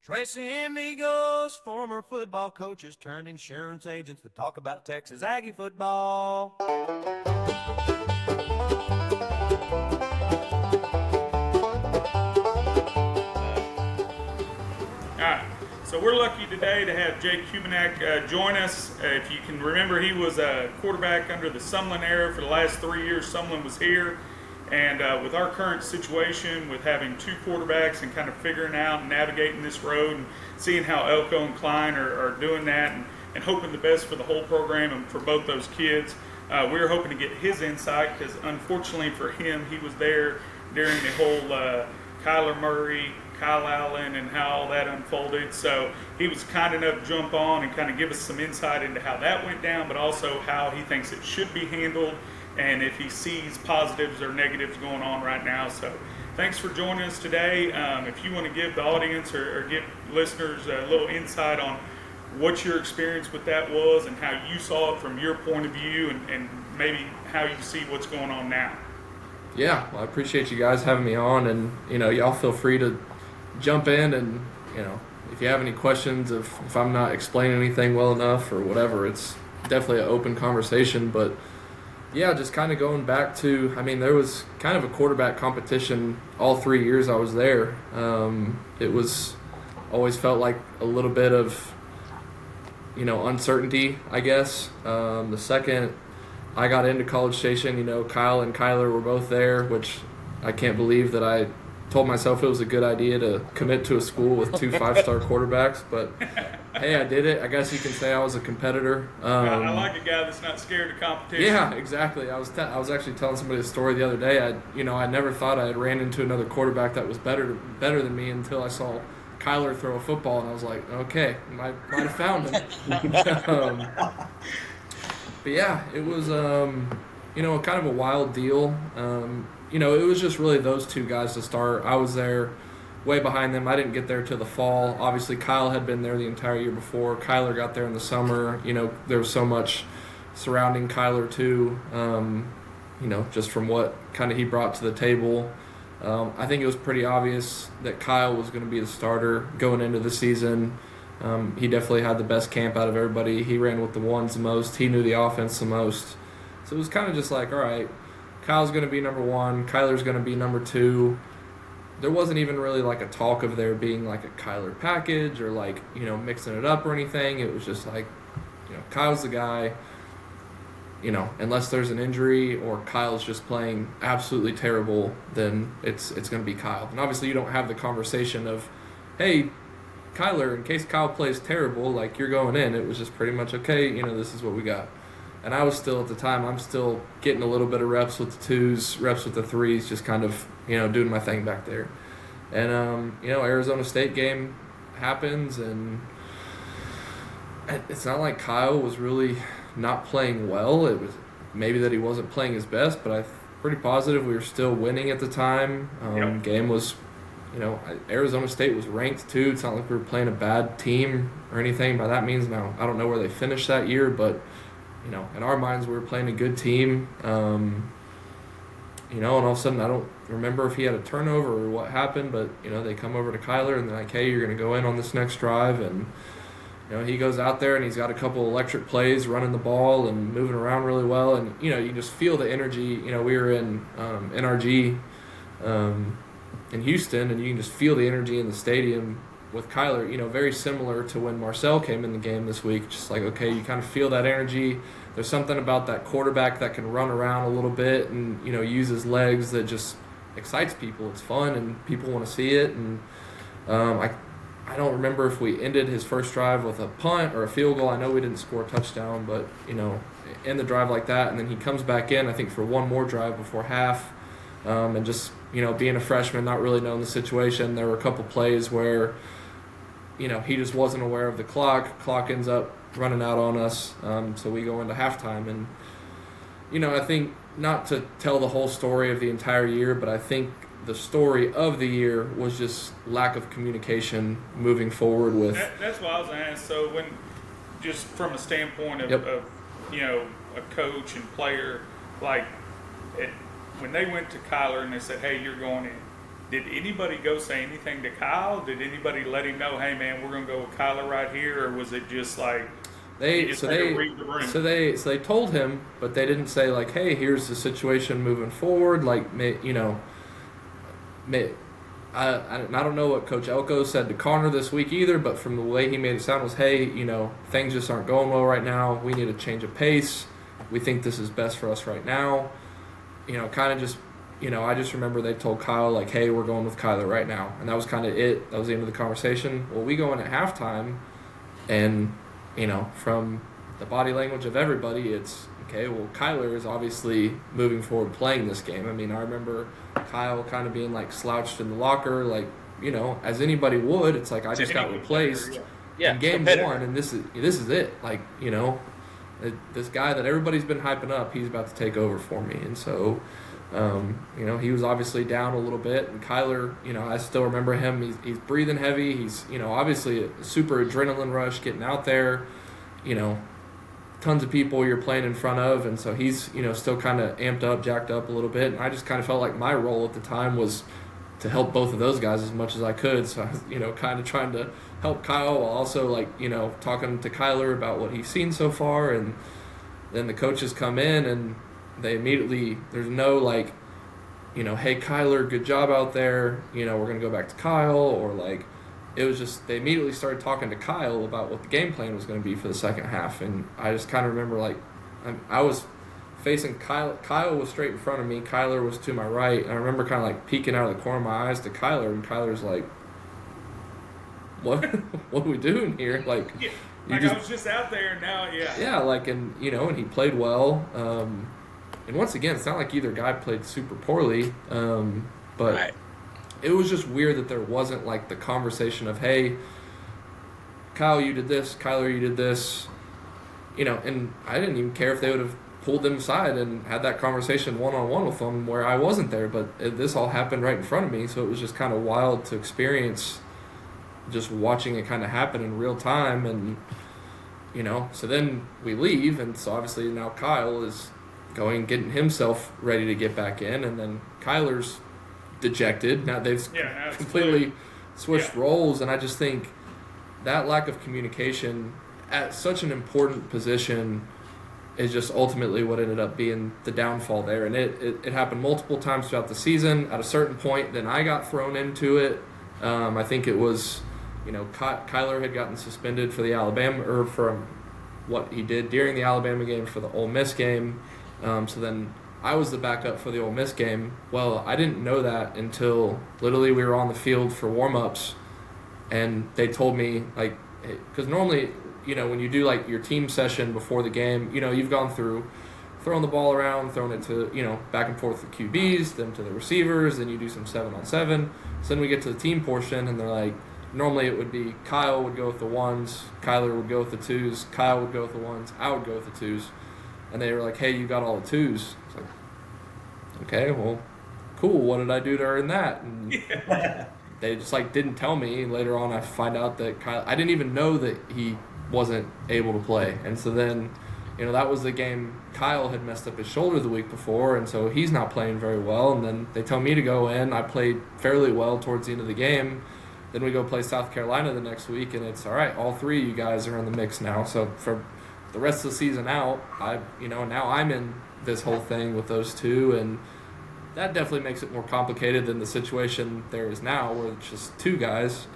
Tracy Amigos, former football coaches turned insurance agents to talk about Texas Aggie football. All right, so we're lucky today to have Jake Hubenak join us. If you can remember, he was a quarterback under the Sumlin era for the last 3 years. Sumlin was here, and with our current situation, with having two quarterbacks and kind of figuring out and navigating this road and seeing how Elko and Klein are doing that and hoping the best for the whole program and for both those kids, we were hoping to get his insight because unfortunately for him, he was there during the whole Kyler Murray, Kyle Allen, and how all that unfolded. So he was kind enough to jump on and kind of give us some insight into how that went down, but also how he thinks it should be handled and if he sees positives or negatives going on right now. So thanks for joining us today. If you want to give the audience or give listeners a little insight on what your experience with that was and how you saw it from your point of view and maybe how you see what's going on now. Yeah, well, I appreciate you guys having me on, and y'all feel free to jump in, and if you have any questions, if I'm not explaining anything well enough or whatever, it's definitely an open conversation. But yeah, just kind of going back to, there was kind of a quarterback competition all 3 years I was there. It was always felt like a little bit of uncertainty, I guess. The second I got into College Station, Kyle and Kyler were both there, which I can't believe that I told myself it was a good idea to commit to a school with two five-star quarterbacks. But, hey, I did it. I guess you can say I was a competitor. I like a guy that's not scared of competition. Yeah, exactly. I was actually telling somebody a story the other day. I never thought I had ran into another quarterback that was better than me until I saw Kyler throw a football, and I was like, okay, might have found him. But yeah, it was, kind of a wild deal. It was just really those two guys to start. I was there way behind them. I didn't get there till the fall. Obviously, Kyle had been there the entire year before. Kyler got there in the summer. There was so much surrounding Kyler too, just from what kind of he brought to the table. I think it was pretty obvious that Kyle was going to be the starter going into the season. He definitely had the best camp out of everybody. He ran with the ones the most. He knew the offense the most. So it was kind of just like, all right, Kyle's going to be number one. Kyler's going to be number two. There wasn't even really like a talk of there being like a Kyler package or like, mixing it up or anything. It was just like, Kyle's the guy. Unless there's an injury or Kyle's just playing absolutely terrible, then it's going to be Kyle. And obviously you don't have the conversation of, hey, Kyler, in case Kyle plays terrible, like you're going in. It was just pretty much, okay, this is what we got. And I was still, at the time, I'm still getting a little bit of reps with the twos, reps with the threes, just kind of, doing my thing back there. And, Arizona State game happens, and it's not like Kyle was really not playing well. It was maybe that he wasn't playing his best, but I'm pretty positive we were still winning at the time. Yep. Game was, Arizona State was ranked too. It's not like we were playing a bad team or anything by that means. Now, I don't know where they finished that year, but in our minds, we were playing a good team. And all of a sudden, I don't remember if he had a turnover or what happened, but, they come over to Kyler and they're like, hey, you're going to go in on this next drive. And, he goes out there and he's got a couple electric plays running the ball and moving around really well. And, you just feel the energy. We were in NRG in Houston, and you can just feel the energy in the stadium with Kyler, very similar to when Marcel came in the game this week. Just like, okay, you kind of feel that energy. There's something about that quarterback that can run around a little bit and, use his legs that just excites people. It's fun and people want to see it. And I don't remember if we ended his first drive with a punt or a field goal. I know we didn't score a touchdown, but, end the drive like that. And then he comes back in, I think, for one more drive before half. And just, being a freshman, not really knowing the situation, there were a couple plays where he just wasn't aware of the clock. Clock ends up running out on us, so we go into halftime. And, I think, not to tell the whole story of the entire year, but I think the story of the year was just lack of communication moving forward with... That's what I was going to ask. So when, just from a standpoint of, Yep. of a coach and player, like, when they went to Kyler and they said, hey, you're going in, Did anybody go say anything to Kyle? Did anybody let him know, hey man, we're gonna go with Kyler right here, or was it just like he just had to read the room? So they told him, but they didn't say like, hey, here's the situation moving forward. Like, I don't know what Coach Elko said to Connor this week either, but from the way he made it sound was, hey, things just aren't going well right now. We need a change of pace. We think this is best for us right now. Kind of just, I just remember they told Kyle, like, hey, we're going with Kyler right now. And that was kind of it. That was the end of the conversation. Well, we go in at halftime, and, from the body language of everybody, it's, okay, well, Kyler is obviously moving forward playing this game. I mean, I remember Kyle kind of being, like, slouched in the locker, like, as anybody would. It's like, I just got replaced in game one, and this is it. Like, this guy that everybody's been hyping up, he's about to take over for me. And so, he was obviously down a little bit. And Kyler, I still remember him. He's breathing heavy. He's, obviously a super adrenaline rush getting out there. Tons of people you're playing in front of. And so he's, still kind of amped up, jacked up a little bit. And I just kind of felt like my role at the time was to help both of those guys as much as I could. So I was, kind of trying to help Kyle while also, like, talking to Kyler about what he's seen so far. And then the coaches come in and they immediately, there's no like, hey, Kyler, good job out there. We're going to go back to Kyle, or like, it was just, they immediately started talking to Kyle about what the game plan was going to be for the second half. And I just kind of remember, like, I was facing Kyle. Kyle was straight in front of me. Kyler was to my right. And I remember kind of like peeking out of the corner of my eyes to Kyler, and Kyler's like, what are we doing here? Like, yeah, I was just out there, and now, yeah, like, and and he played well. And once again, it's not like either guy played super poorly, but right. It was just weird that there wasn't like the conversation of, hey, Kyle, you did this, Kyler, you did this, and I didn't even care if they would have pulled them aside and had that conversation one-on-one with them where I wasn't there, but this all happened right in front of me, so it was just kind of wild to experience just watching it kind of happen in real time. And so then we leave, and so obviously now Kyle is getting himself ready to get back in, and then Kyler's dejected. Now they've completely switched roles, and I just think that lack of communication at such an important position is just ultimately what ended up being the downfall there. And it happened multiple times throughout the season. At a certain point, then I got thrown into it. I think it was, Kyler had gotten suspended for the Alabama, or from what he did during the Alabama game for the Ole Miss game. So then I was the backup for the Ole Miss game. Well, I didn't know that until literally we were on the field for warm-ups, and they told me, like, because normally, when you do like your team session before the game, you've gone through throwing the ball around, throwing it to, back and forth to QBs, then to the receivers, then you do some 7-on-7. So then we get to the team portion, and they're like, normally it would be Kyle would go with the ones, Kyler would go with the twos, Kyle would go with the ones, I would go with the twos. And they were like, hey, you got all the twos. It's like, okay, well, cool. What did I do to earn that? And they just like didn't tell me. Later on, I find out that Kyle, I didn't even know that he wasn't able to play. And so then, that was the game. Kyle had messed up his shoulder the week before, and so he's not playing very well. And then they tell me to go in. I played fairly well towards the end of the game. Then we go play South Carolina the next week, and it's all right. All three of you guys are in the mix now. So for the rest of the season out, now I'm in this whole thing with those two, and that definitely makes it more complicated than the situation there is now, where it's just two guys.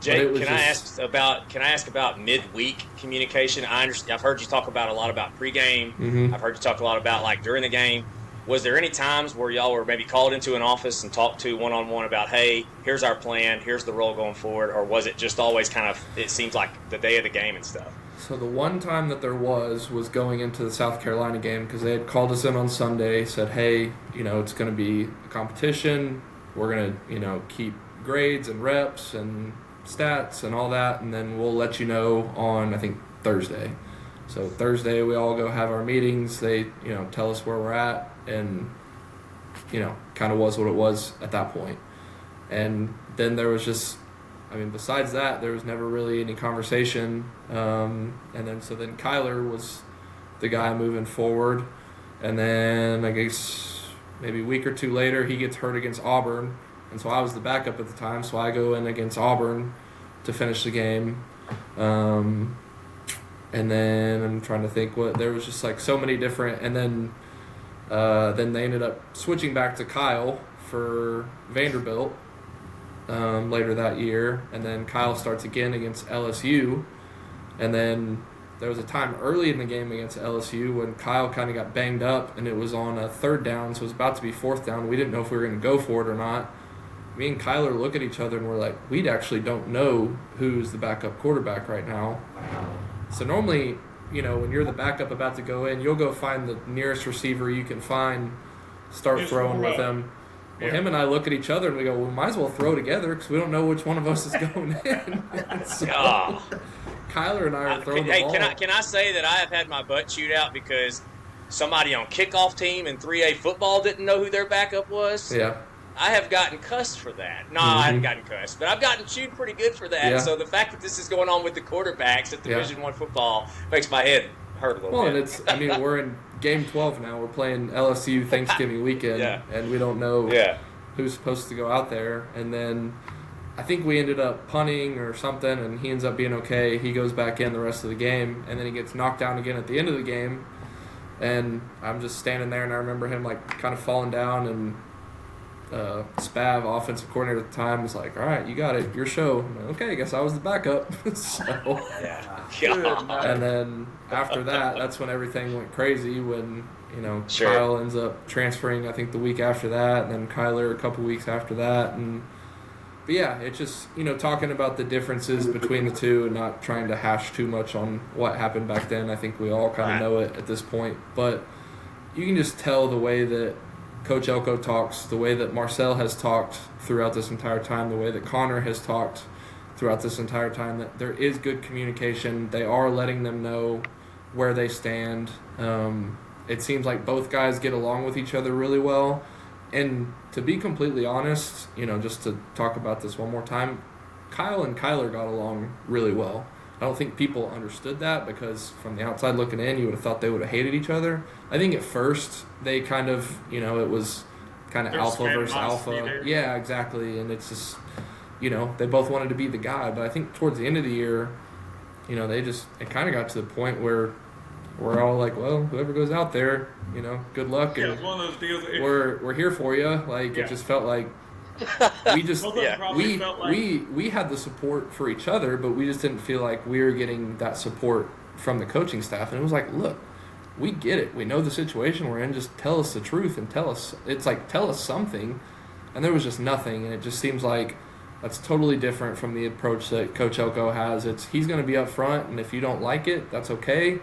Jake, can I ask about midweek communication? I've heard you talk about a lot about pregame. Mm-hmm. I've heard you talk a lot about like during the game. Was there any times where y'all were maybe called into an office and talked to one-on-one about, hey, here's our plan, here's the role going forward, or was it just always kind of, it seems like the day of the game and stuff? So the one time that there was going into the South Carolina game, because they had called us in on Sunday, said, hey, it's going to be a competition. We're going to, keep grades and reps and stats and all that, and then we'll let you know on, I think, Thursday. So Thursday we all go have our meetings. They, tell us where we're at, and, kind of was what it was at that point. And then there was just, besides that, there was never really any conversation. And then Kyler was the guy moving forward. And then I guess maybe a week or two later, he gets hurt against Auburn, and so I was the backup at the time, so I go in against Auburn to finish the game. And then I'm trying to think there was just like so many different, and then they ended up switching back to Kyle for Vanderbilt later that year, and then Kyle starts again against LSU, and then there was a time early in the game against LSU when Kyle kind of got banged up, and it was on a third down, so it was about to be fourth down. We didn't know if we were going to go for it or not. Me and Kyler look at each other, and we're like, we actually don't know who's the backup quarterback right now. So normally, when you're the backup about to go in, you'll go find the nearest receiver you can find, start throwing with him. Well, him and I look at each other, and we go, well, we might as well throw together because we don't know which one of us is going in. So, Kyler and I are throwing the ball. Can I say that I have had my butt chewed out because somebody on kickoff team in 3A football didn't know who their backup was? Yeah. I have gotten cussed for that. No, I haven't gotten cussed, but I've gotten chewed pretty good for that. Yeah. So the fact that this is going on with the quarterbacks at Division I football makes my head hurt a little bit. And we're in Game 12 now. We're playing LSU Thanksgiving weekend, and we don't know who's supposed to go out there. And then I think we ended up punting or something, and he ends up being okay. He goes back in the rest of the game, and then he gets knocked down again at the end of the game. And I'm just standing there, and I remember him kind of falling down, and Spav, offensive coordinator at the time, was like, all right, you got it, your show. I'm like, okay, I guess I was the backup. And then after that, that's when everything went crazy when, Kyle ends up transferring, I think, the week after that, and then Kyler a couple weeks after that. But yeah, it's just, talking about the differences between the two and not trying to hash too much on what happened back then. I think we all kind of know it at this point. But you can just tell the way that Coach Elko talks, the way that Marcel has talked throughout this entire time, the way that Connor has talked throughout this entire time, that there is good communication. They are letting them know where they stand. It seems like both guys get along with each other really well. And to be completely honest, just to talk about this one more time, Kyle and Kyler got along really well. I don't think people understood that because from the outside looking in, you would have thought they would have hated each other. I think at first they kind of, it was kind of alpha versus alpha. Yeah, exactly. And it's just, they both wanted to be the guy. But I think towards the end of the year, it kind of got to the point where we're all like, well, whoever goes out there, good luck. Yeah, it's one of those deals. We're here for you. It just felt like we just we had the support for each other, but we just didn't feel like we were getting that support from the coaching staff. And it was like, look, we get it. We know the situation we're in. Just tell us the truth and tell us something. And there was just nothing. And it just seems like that's totally different from the approach that Coach Elko has. He's going to be up front, and if you don't like it, that's okay.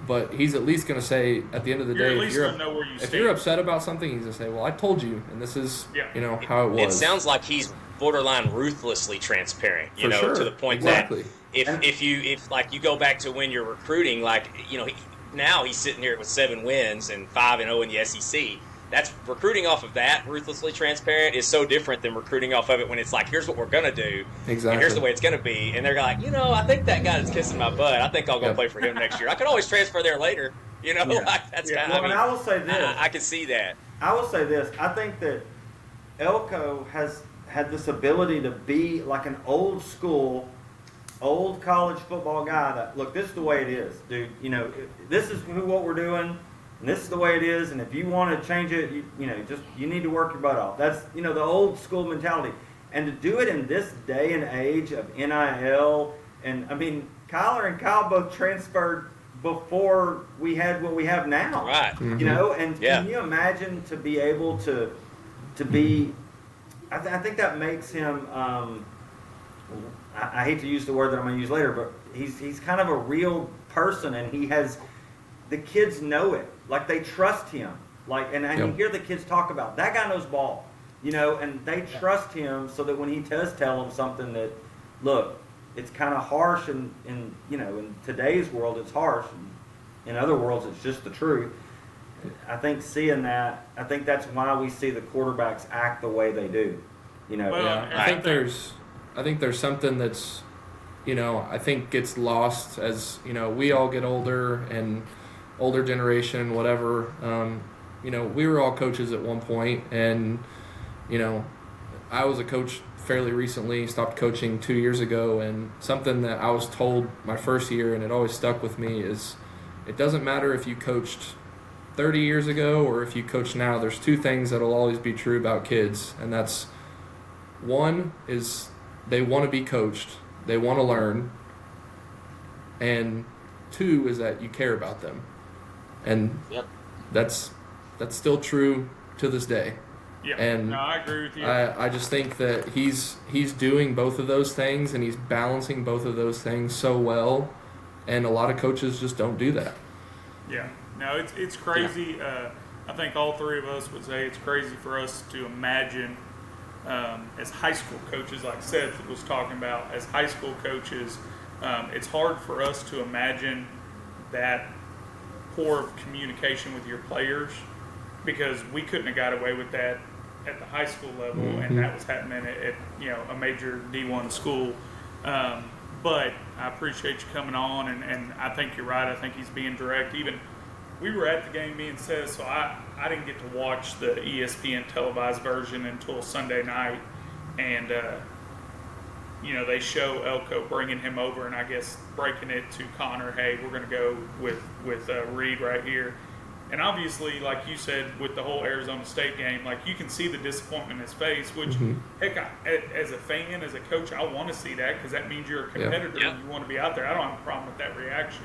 But he's at least going to say at the end of the day, if you're upset about something, he's going to say, well, I told you, and this is how it was. It sounds like he's borderline ruthlessly transparent, to the point that if you go back to when you're recruiting, now he's sitting here with 7 wins and 5-0 in the SEC. That's recruiting off of that ruthlessly transparent is so different than recruiting off of it when it's like, here's what we're going to do. Exactly. And here's the way it's going to be. And they're like, I think that guy that's kissing my butt, I think I'll go play for him next year. I could always transfer there later. That's kind of, and I will say this. I can see that. I will say this. I think that Elko has had this ability to be like an old school, old college football guy that, look, this is the way it is, dude. This is what we're doing. And this is the way it is, and if you want to change it, you need to work your butt off. That's, the old school mentality. And to do it in this day and age of NIL, and, Kyler and Kyle both transferred before we had what we have now. Right. Mm-hmm. And can you imagine to be able to be, I think that makes him, I hate to use the word that I'm going to use later, but he's kind of a real person, and the kids know it. They trust him. You hear the kids talk about, that guy knows ball, and they trust him so that when he does tell them something that, look, it's kind of harsh in today's world it's harsh. In other worlds, it's just the truth. I think seeing that, I think that's why we see the quarterbacks act the way they do. I think there's something that's, I think gets lost as, we all get older and older generation, whatever. we were all coaches at one point, and I was a coach fairly recently, stopped coaching 2 years ago, and something that I was told my first year, and it always stuck with me, is it doesn't matter if you coached 30 years ago or if you coach now. There's two things that'll always be true about kids, and that's, one is they want to be coached, they want to learn, and two is that you care about them. And that's still true to this day. Yeah, and no, I agree with you. I just think that he's doing both of those things, and he's balancing both of those things so well, and a lot of coaches just don't do that. Yeah, no, it's crazy. Yeah. I think all three of us would say it's crazy for us to imagine as high school coaches, like Seth was talking about, as high school coaches, it's hard for us to imagine that poor communication with your players, because we couldn't have got away with that at the high school level, and that was happening at a major D1 school. But I appreciate you coming on, and I think you're right. I think he's being direct. Even we were at the game, me and Seth, so I didn't get to watch the ESPN televised version until Sunday night, and they show Elko bringing him over, and I guess breaking it to Connor, hey, we're going to go with Reed right here. And obviously, like you said, with the whole Arizona State game, like, you can see the disappointment in his face, which, heck, as a fan, as a coach, I want to see that, because that means you're a competitor and you want to be out there. I don't have a problem with that reaction.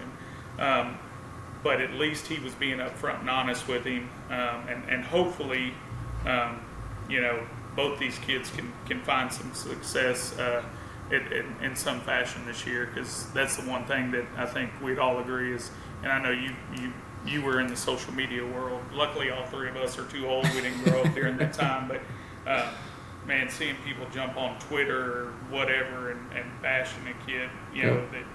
But at least he was being upfront and honest with him. And hopefully, both these kids can find some success in some fashion this year, because that's the one thing that I think we'd all agree is, and I know you were in the social media world. Luckily, all three of us are too old. We didn't grow up during that time. But, man, seeing people jump on Twitter or whatever and bashing a kid,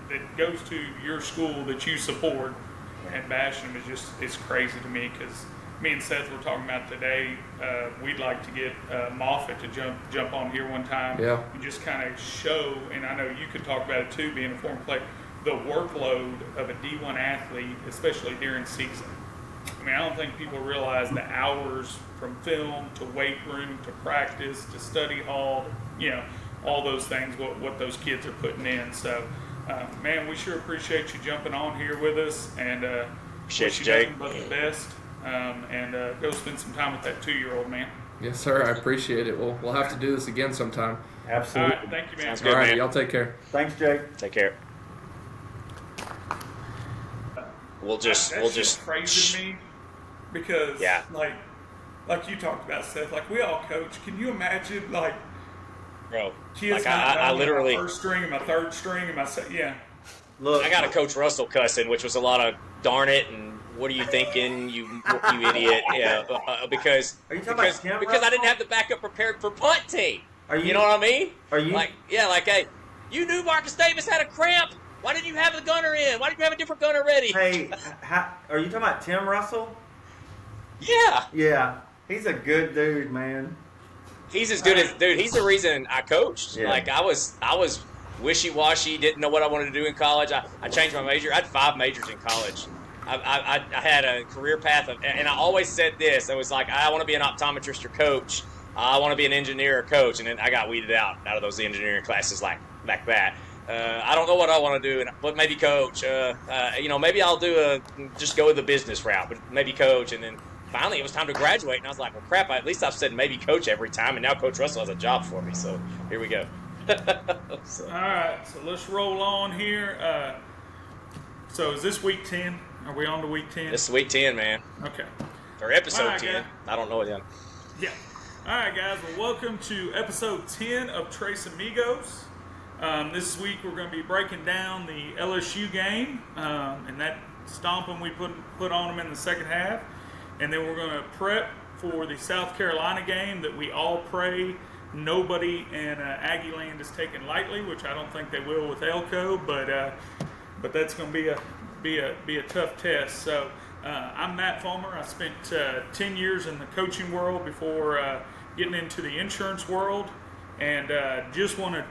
that goes to your school that you support, and bashing them is crazy to me, because me and Seth were talking about today, we'd like to get Moffitt to jump on here one time and just kind of show, and I know you could talk about it too, being a former player, the workload of a D1 athlete, especially during season. I mean, I don't think people realize the hours from film to weight room to practice to study hall, all those things, what those kids are putting in. So, man, we sure appreciate you jumping on here with us, and Appreciate wish you, you Jake. nothing but the best, and go spend some time with that 2-year-old, man. Yes, sir. I appreciate it. We'll have to do this again sometime. All Absolutely. right, thank you, man. Sounds good, All right, man. y'all take care. Thanks, Jake. Take care. We'll just crazy to me, because like you talked about, Seth, like, we all coach. Can you imagine, like, bro. kids Like I literally, my first string and my third string and my Look, I got a Coach Russell cussing, which was a lot of darn it and what are you thinking, you idiot? Yeah, because Are you talking about Tim because I Russell? didn't have the backup prepared for punt team. Are You know what I mean? Are you? Hey, you knew Marcus Davis had a cramp. Why didn't you have the gunner in? Why didn't you have a different gunner ready? Hey, are you talking about Tim Russell? Yeah. Yeah, he's a good dude, man. He's as good as dude. He's the reason I coached. Yeah. Like I was wishy-washy. Didn't know what I wanted to do in college. I changed my major. I had 5 majors in college. I had a career path and I always said this. I was like, I want to be an optometrist or coach. I want to be an engineer or coach. And then I got weeded out of those engineering classes like that. I don't know what I want to do, but maybe coach. Maybe I'll just go the business route, but maybe coach. And then finally it was time to graduate, and I was like, well, crap, at least I've said maybe coach every time, and now Coach Russell has a job for me, so here we go. All right, so let's roll on here. So is this week 10? Are we on to week 10? This is week 10, man. Okay. Or episode All right, 10. guys. I don't know it yet. Yeah. All right, guys. Well, welcome to episode 10 of Trace Amigos. This week we're going to be breaking down the LSU game and that stomping we put on them in the second half. And then we're going to prep for the South Carolina game that we all pray nobody in Aggie Land is taken lightly, which I don't think they will with Elko, but that's going to be a tough test. So I'm Matt Fulmer. I spent 10 years in the coaching world before getting into the insurance world, and just want to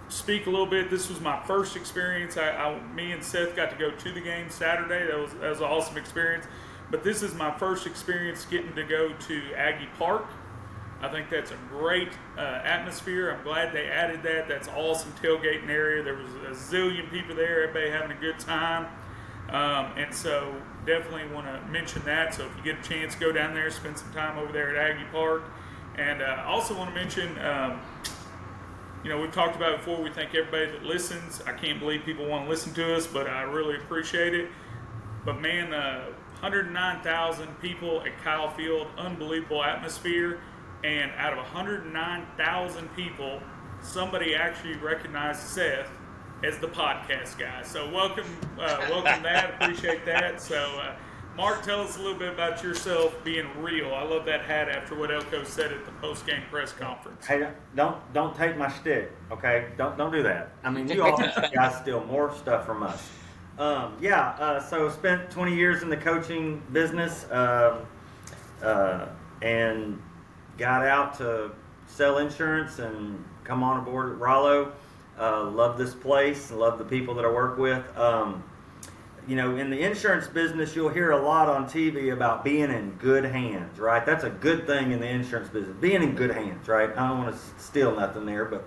speak a little bit. This was my first experience. Me and Seth got to go to the game Saturday. That was an awesome experience. but this is my first experience getting to go to Aggie Park. I think that's a great atmosphere. I'm glad they added that. That's awesome tailgating area. There was a zillion people there, everybody having a good time. And so definitely want to mention that. So if you get a chance, go down there, spend some time over there at Aggie Park. And also want to mention, we've talked about it before, we thank everybody that listens. I can't believe people want to listen to us, but I really appreciate it. But man, 109,000 people at Kyle Field, unbelievable atmosphere. And out of 109,000 people, somebody actually recognized Seth as the podcast guy. So welcome that, appreciate that. So Mark, tell us a little bit about yourself being real. I love that hat after what Elko said at the post-game press conference. Hey, don't take my shtick, okay? Don't do that. I mean, you all guys steal more stuff from us. So spent 20 years in the coaching business and got out to sell insurance and come on aboard at Rollo. Love this place, love the people that I work with. In the insurance business, you'll hear a lot on TV about being in good hands, right? That's a good thing in the insurance business, being in good hands, right? I don't want to steal nothing there, but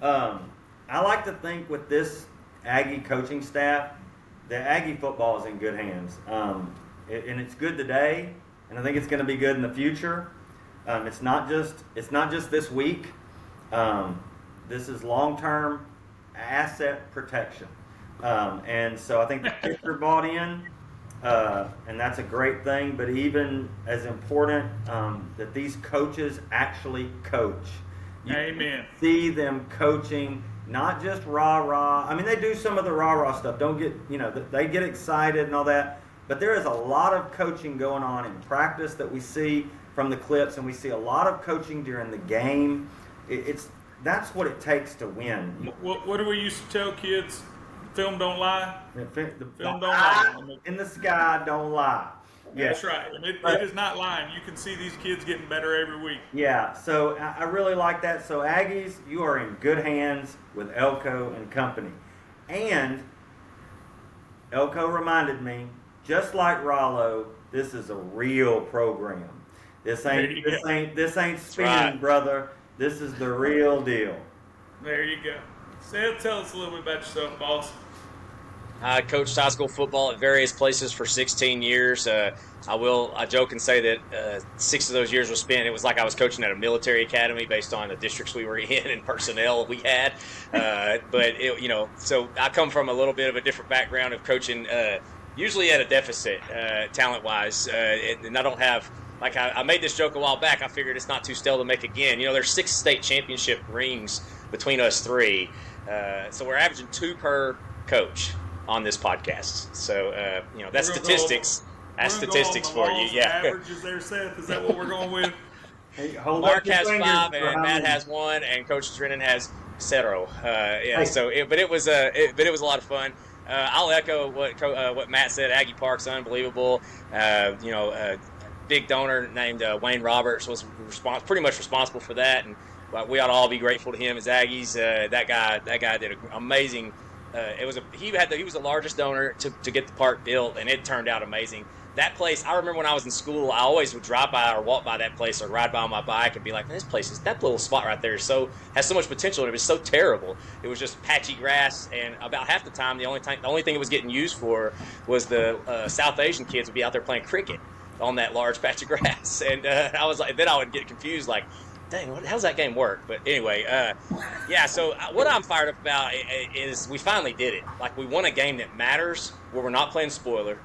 I like to think with this Aggie coaching staff, the Aggie football is in good hands. And it's good today, and I think it's going to be good in the future. It's not just this week. This is long-term asset protection. And so I think the kids are bought in, and that's a great thing. But even as important, that these coaches actually coach. Amen. See them coaching, not just rah-rah. I mean, they do some of the rah-rah stuff. They get excited and all that. But there is a lot of coaching going on in practice that we see from the clips, and we see a lot of coaching during the game. That's what it takes to win. What do we used to tell kids? Film don't lie. The Film don't lie. In the sky don't lie. That's right. And it is not lying. You can see these kids getting better every week. Yeah, so I really like that. So Aggies, you are in good hands with Elko and company. And Elko reminded me, just like Rollo, this is a real program. This ain't spinning, right, brother. This is the real deal. There you go. Seth, tell us a little bit about yourself, boss. I coached high school football at various places for 16 years. I joke and say that 6 of those years was spent. It was like I was coaching at a military academy based on the districts we were in and personnel we had. So I come from a little bit of a different background of coaching, usually at a deficit, talent-wise, and I don't have. Like I made this joke a while back. I figured it's not too stale to make again. There's 6 state championship rings between us 3, so we're averaging 2 per coach on this podcast. So that's statistics. That's statistics for you. Yeah. Averages there, Seth. Is that what we're going with? Hey, hold Mark up your has fingers 5 for and how Matt many. has 1 and Coach Drennan has 0. So it was a lot of fun. I'll echo what Matt said. Aggie Park's unbelievable. Big donor named Wayne Roberts was pretty much responsible for that, and we ought to all be grateful to him as Aggies. That guy did an amazing. He was the largest donor to get the park built, and it turned out amazing. That place, I remember when I was in school, I always would drive by or walk by that place or ride by on my bike and be like, man, that little spot right there has so much potential, and it was so terrible. It was just patchy grass, and about half the time, the only thing it was getting used for was the South Asian kids would be out there playing cricket on that large patch of grass, and I was like, then I would get confused, like, dang, how's that game work? But anyway, so what I'm fired up about is we finally did it. Like, we won a game that matters, where we're not playing spoiler.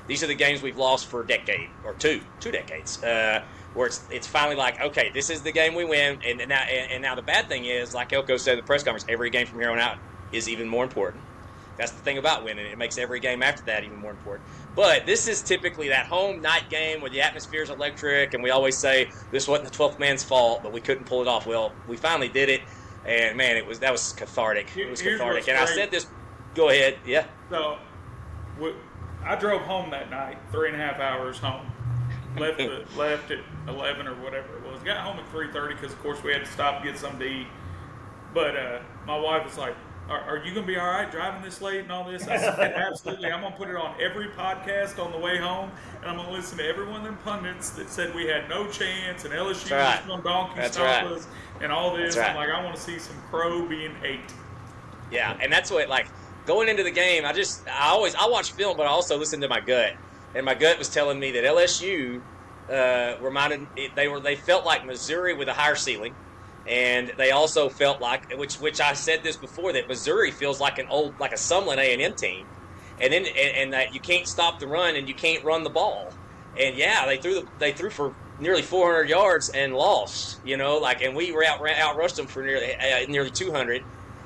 These are the games we've lost for a decade or two decades, where it's finally like, okay, this is the game we win, and now the bad thing is, like Elko said at the press conference, every game from here on out is even more important. That's the thing about winning. It makes every game after that even more important. But this is typically that home night game where the atmosphere is electric, and we always say this wasn't the 12th man's fault, but we couldn't pull it off. Well, we finally did it, and man, that was cathartic. It was cathartic. And I said this. Go ahead. Yeah. So, I drove home that night, 3.5 hours home. Left at 11 or whatever it was. Got home at 3:30 because, of course, we had to stop and get something to eat. But my wife was like, are you going to be all right driving this late and all this? I said, absolutely. I'm going to put it on every podcast on the way home, and I'm going to listen to every one of them pundits that said we had no chance and LSU was going to donkey stop us and all this. I'm like, I want to see some crow being ate. Yeah, and that's what, like, going into the game, I watch film, but I also listen to my gut. And my gut was telling me that LSU they felt like Missouri with a higher ceiling. And they also felt like, which I said this before, that Missouri feels like a Sumlin A&M team, and that you can't stop the run and you can't run the ball. And yeah, they threw for nearly 400 yards and lost. And we outrushed them for nearly 200.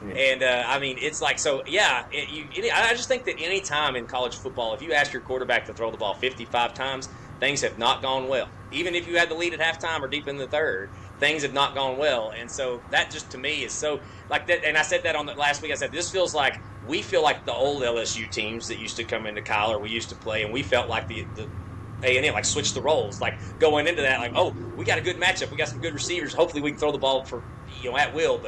Yeah. And I mean, it's like, so yeah. I just think that any time in college football, if you ask your quarterback to throw the ball 55 times, things have not gone well. Even if you had the lead at halftime or deep in the third, things have not gone well. And so that just, to me, is so like that. And I said that on the last week. I said, this feels like, we feel like the old LSU teams that used to come into Kyler, we used to play, and we felt like the A&M, like, switched the roles, like going into that, like, oh, we got a good matchup, we got some good receivers, hopefully we can throw the ball for, at will,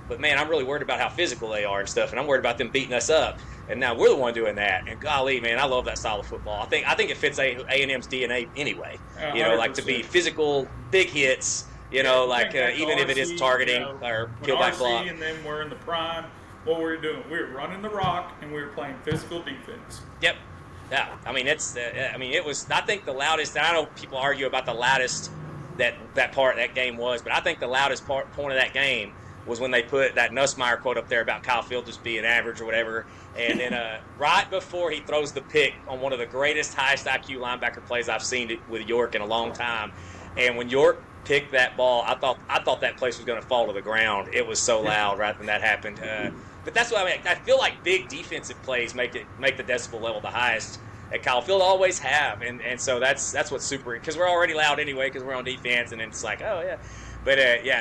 but man, I'm really worried about how physical they are and stuff, and I'm worried about them beating us up. And now we're the one doing that. And golly, man, I love that style of football. I think it fits A&M's DNA anyway. Like to be physical, big hits. Even if it is targeting or kill back block. And then we're in the prime. What we're doing, we're running the rock and we're playing physical defense. Yep. Yeah. I mean, it was. I think the loudest. I know people argue about the loudest that part of that game was, but I think the loudest point of that game was when they put that Nussmeier quote up there about Kyle Field just being average or whatever. And then right before he throws the pick on one of the greatest, highest IQ linebacker plays I've seen with York in a long time. And when York picked that ball, I thought that place was going to fall to the ground. It was so loud right when that happened. But that's what I mean. I feel like big defensive plays make the decibel level the highest at Kyle Field, always have. And so that's what's super, because we're already loud anyway because we're on defense, and then it's like, oh, yeah. But,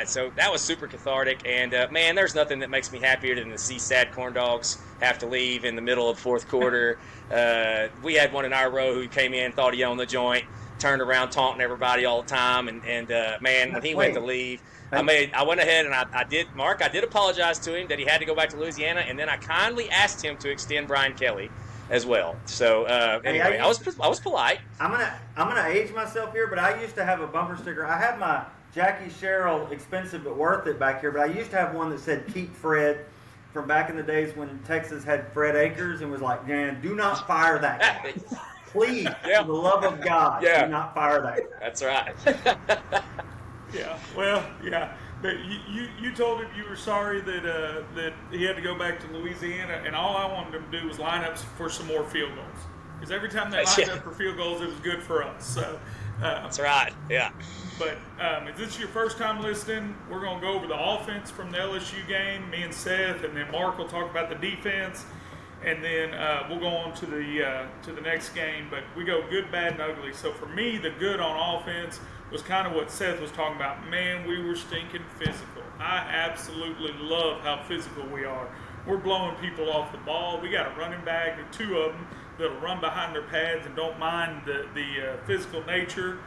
so that was super cathartic. And, man, there's nothing that makes me happier than to see sad corn dogs have to leave in the middle of fourth quarter. We had one in our row who came in, thought he owned the joint, turned around taunting everybody all the time. And man, when he went to leave, I went ahead and I did apologize to him that he had to go back to Louisiana. And then I kindly asked him to extend Brian Kelly as well. So anyway, I was polite. I'm gonna age myself here, but I used to have a bumper sticker. I have my Jackie Sherrill expensive but worth it back here, but I used to have one that said "Keep Fred" from back in the days when Texas had Fred Akers, and was like, "Man, do not fire that guy, please, for the love of God, do not fire that guy." That's right. Yeah. But you told him you were sorry that he had to go back to Louisiana, and all I wanted him to do was line up for some more field goals. Because every time they lined up for field goals, it was good for us. So that's right. Yeah. But if this is your first time listening, we're going to go over the offense from the LSU game, me and Seth, and then Mark will talk about the defense, and then we'll go on to the next game. But we go good, bad, and ugly. So for me, the good on offense was kind of what Seth was talking about. Man, we were stinking physical. I absolutely love how physical we are. We're blowing people off the ball. We got a running back, or two of them, that'll run behind their pads and don't mind the physical nature.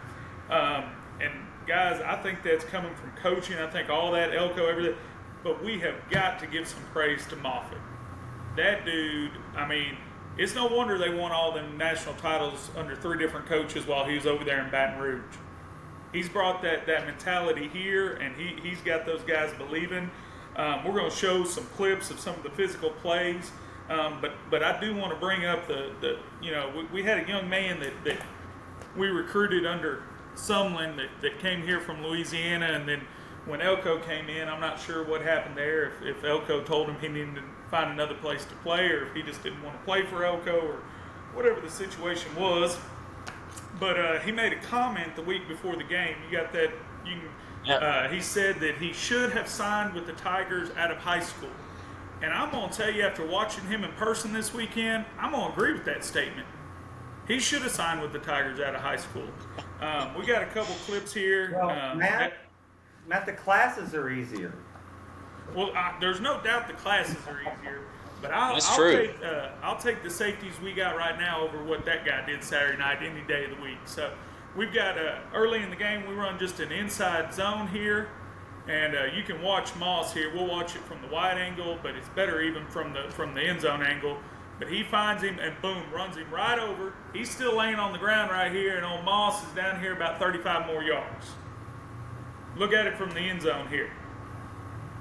And guys, I think that's coming from coaching. I think all that, Elko, everything. But we have got to give some praise to Moffitt. That dude, I mean, it's no wonder they won all them national titles under 3 different coaches while he was over there in Baton Rouge. He's brought that mentality here, and he's got those guys believing. We're going to show some clips of some of the physical plays. But I do want to bring up we had a young man that we recruited under Sumlin that came here from Louisiana, and then when Elko came in, I'm not sure what happened there, if Elko told him he needed to find another place to play, or if he just didn't want to play for Elko, or whatever the situation was. But he made a comment the week before the game. You got that? He said that he should have signed with the Tigers out of high school. And I'm going to tell you, after watching him in person this weekend, I'm going to agree with that statement. He should have signed with the Tigers out of high school. We got a couple clips here. Well, Matt, the classes are easier. Well, there's no doubt the classes are easier. But I'll take the safeties we got right now over what that guy did Saturday night any day of the week. So we've got early in the game, we run just an inside zone here. And you can watch Moss here. We'll watch it from the wide angle, but it's better even from the end zone angle. But he finds him and boom, runs him right over. He's still laying on the ground right here, and old Moss is down here about 35 more yards. Look at it from the end zone here.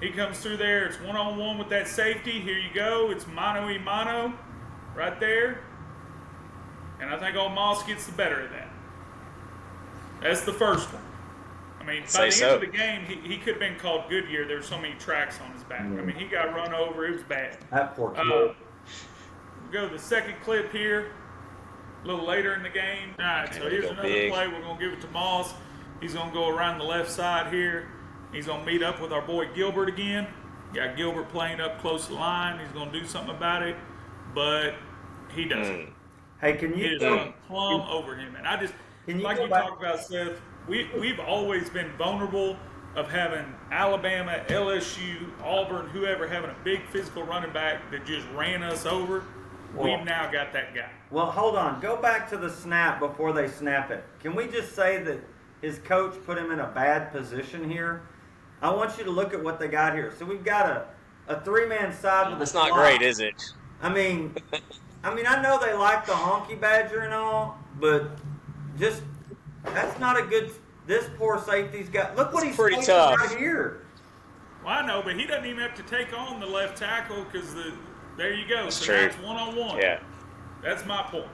He comes through there. It's one-on-one with that safety. Here you go. It's mano-a-mano right there. And I think old Moss gets the better of that. That's the first one. I mean, by the end of the game, he could have been called Goodyear. There were so many tracks on his back. I mean, he got run over. It was bad. That poor kid. We'll go to the second clip here, a little later in the game. All right, so here's another play. We're going to give it to Moss. He's going to go around the left side here. He's going to meet up with our boy Gilbert again. Got Gilbert playing up close to the line. He's going to do something about it, but he doesn't. Hey, can you plumb over him? And I just, like you talked about, Seth, we've always been vulnerable of having Alabama, LSU, Auburn, whoever having a big physical running back that just ran us over. We've now got that guy. Well, hold on. Go back to the snap before they snap it. Can we just say that his coach put him in a bad position here? I want you to look at what they got here. So we've got a three-man side with It's not great, is it? I mean, I know they like the honky badger and all, but just that's not a good. This poor safety's got. Look what he's pretty tough right here. Well, I know, but he doesn't even have to take on the left tackle because there you go. That's so true. That's one-on-one. Yeah. That's my point.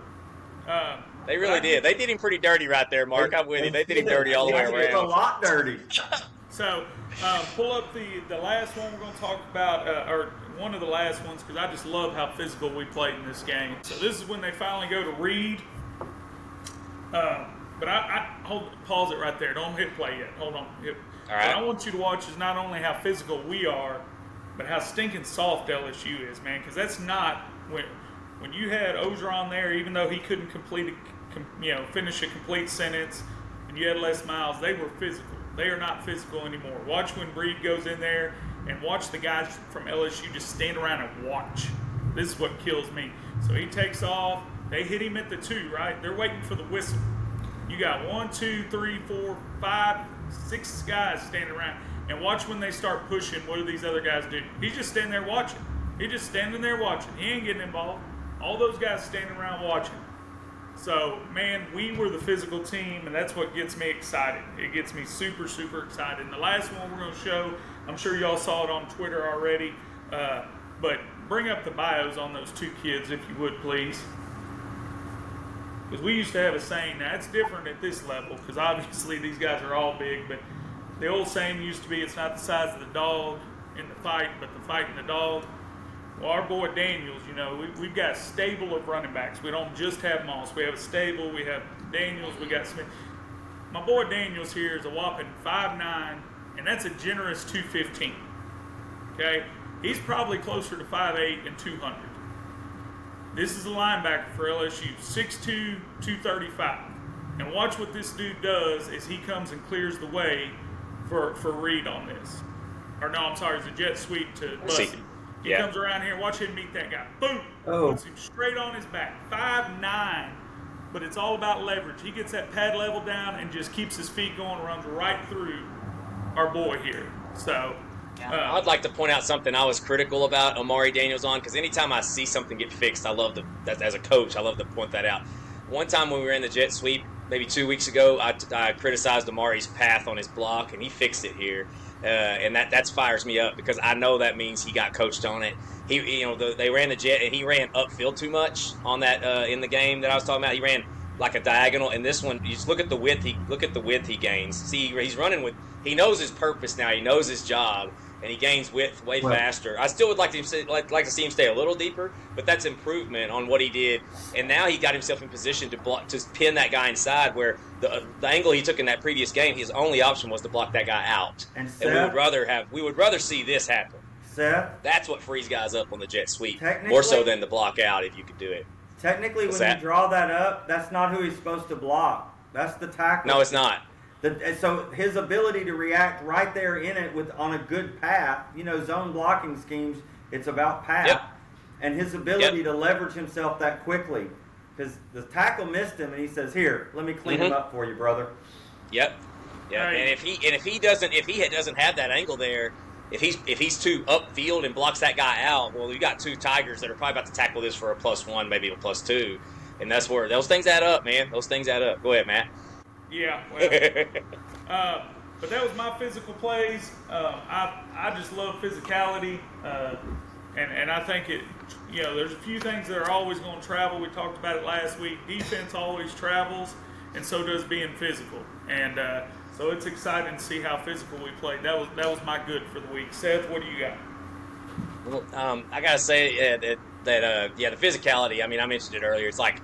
They really did. They did him pretty dirty right there, Mark. I'm with you. They did him dirty all the way around. A lot dirty. So pull up the last one we're going to talk about, or one of the last ones, because I just love how physical we played in this game. So this is when they finally go to read. But I pause it right there. Don't hit play yet. Hold on. All What right. I want you to watch is not only how physical we are, but how stinking soft LSU is, man. Because that's not when you had Ogeron there, even though he couldn't finish a complete sentence, and you had Les Miles, they were physical. They are not physical anymore. Watch when Breed goes in there, and watch the guys from LSU just stand around and watch. This is what kills me. So he takes off. They hit him at the 2, right? They're waiting for the whistle. You got 1, 2, 3, 4, 5, 6 guys standing around. And watch when they start pushing, what do these other guys do? He's just standing there watching. He's just standing there watching. He ain't getting involved. All those guys standing around watching. So, man, we were the physical team, and that's what gets me excited. It gets me super, super excited. And the last one we're going to show, I'm sure y'all saw it on Twitter already, but bring up the bios on those 2 kids, if you would, please. Because we used to have a saying, now it's different at this level, because obviously these guys are all big, but the old saying used to be, it's not the size of the dog in the fight, but the fight in the dog. Well, our boy Daniels, we've got a stable of running backs. We don't just have Moss. We have a stable. We have Daniels. We got Smith. My boy Daniels here is a whopping 5'9", and that's a generous 215. Okay? He's probably closer to 5'8" and 200. This is a linebacker for LSU, 6'2", 235. And watch what this dude does as he comes and clears the way for Reed on this. Or no, I'm sorry, it's a jet sweep to Bussy. He comes around here, watch him meet that guy. Boom! Puts him straight on his back. 5'9", but it's all about leverage. He gets that pad level down and just keeps his feet going, runs right through our boy here. So, I'd like to point out something I was critical about Amari Daniels on, because anytime I see something get fixed, I love as a coach, I love to point that out. One time when we were in the jet sweep, maybe 2 weeks ago, I criticized Amari's path on his block, and he fixed it here. And that fires me up, because I know that means he got coached on it. They ran the jet, and he ran upfield too much on that in the game that I was talking about. He ran like a diagonal, and this one, you just look at the width he gains. See, he's running with. He knows his purpose now. He knows his job, and he gains width way faster. I still would like to see him stay a little deeper, but that's improvement on what he did. And now he got himself in position to pin that guy inside, where the angle he took in that previous game, his only option was to block that guy out. And we would rather see this happen. Seth, that's what frees guys up on the jet sweep, more so than the block out, if you could do it. Technically, when you draw that up, that's not who he's supposed to block. That's the tackle. No, it's not. So his ability to react right there in it on a good path, zone blocking schemes, it's about path. And his ability to leverage himself that quickly. Because the tackle missed him, and he says, here, let me clean him up for you, brother. Yep. Yeah, Hey. and if he doesn't have that angle there, if he's too upfield and blocks that guy out, well, you got two Tigers that are probably about to tackle this for a +1, maybe a +2, and that's where those things add up, man. Those things add up. Go ahead, Matt. Yeah, well, but that was my physical plays. I just love physicality, and I think it. You know, there's a few things that are always going to travel. We talked about it last week. Defense always travels, and so does being physical. And so it's exciting to see how physical we played. That was my good for the week. Seth, what do you got? Well, I gotta say that the physicality. I mean, I mentioned it earlier. It's like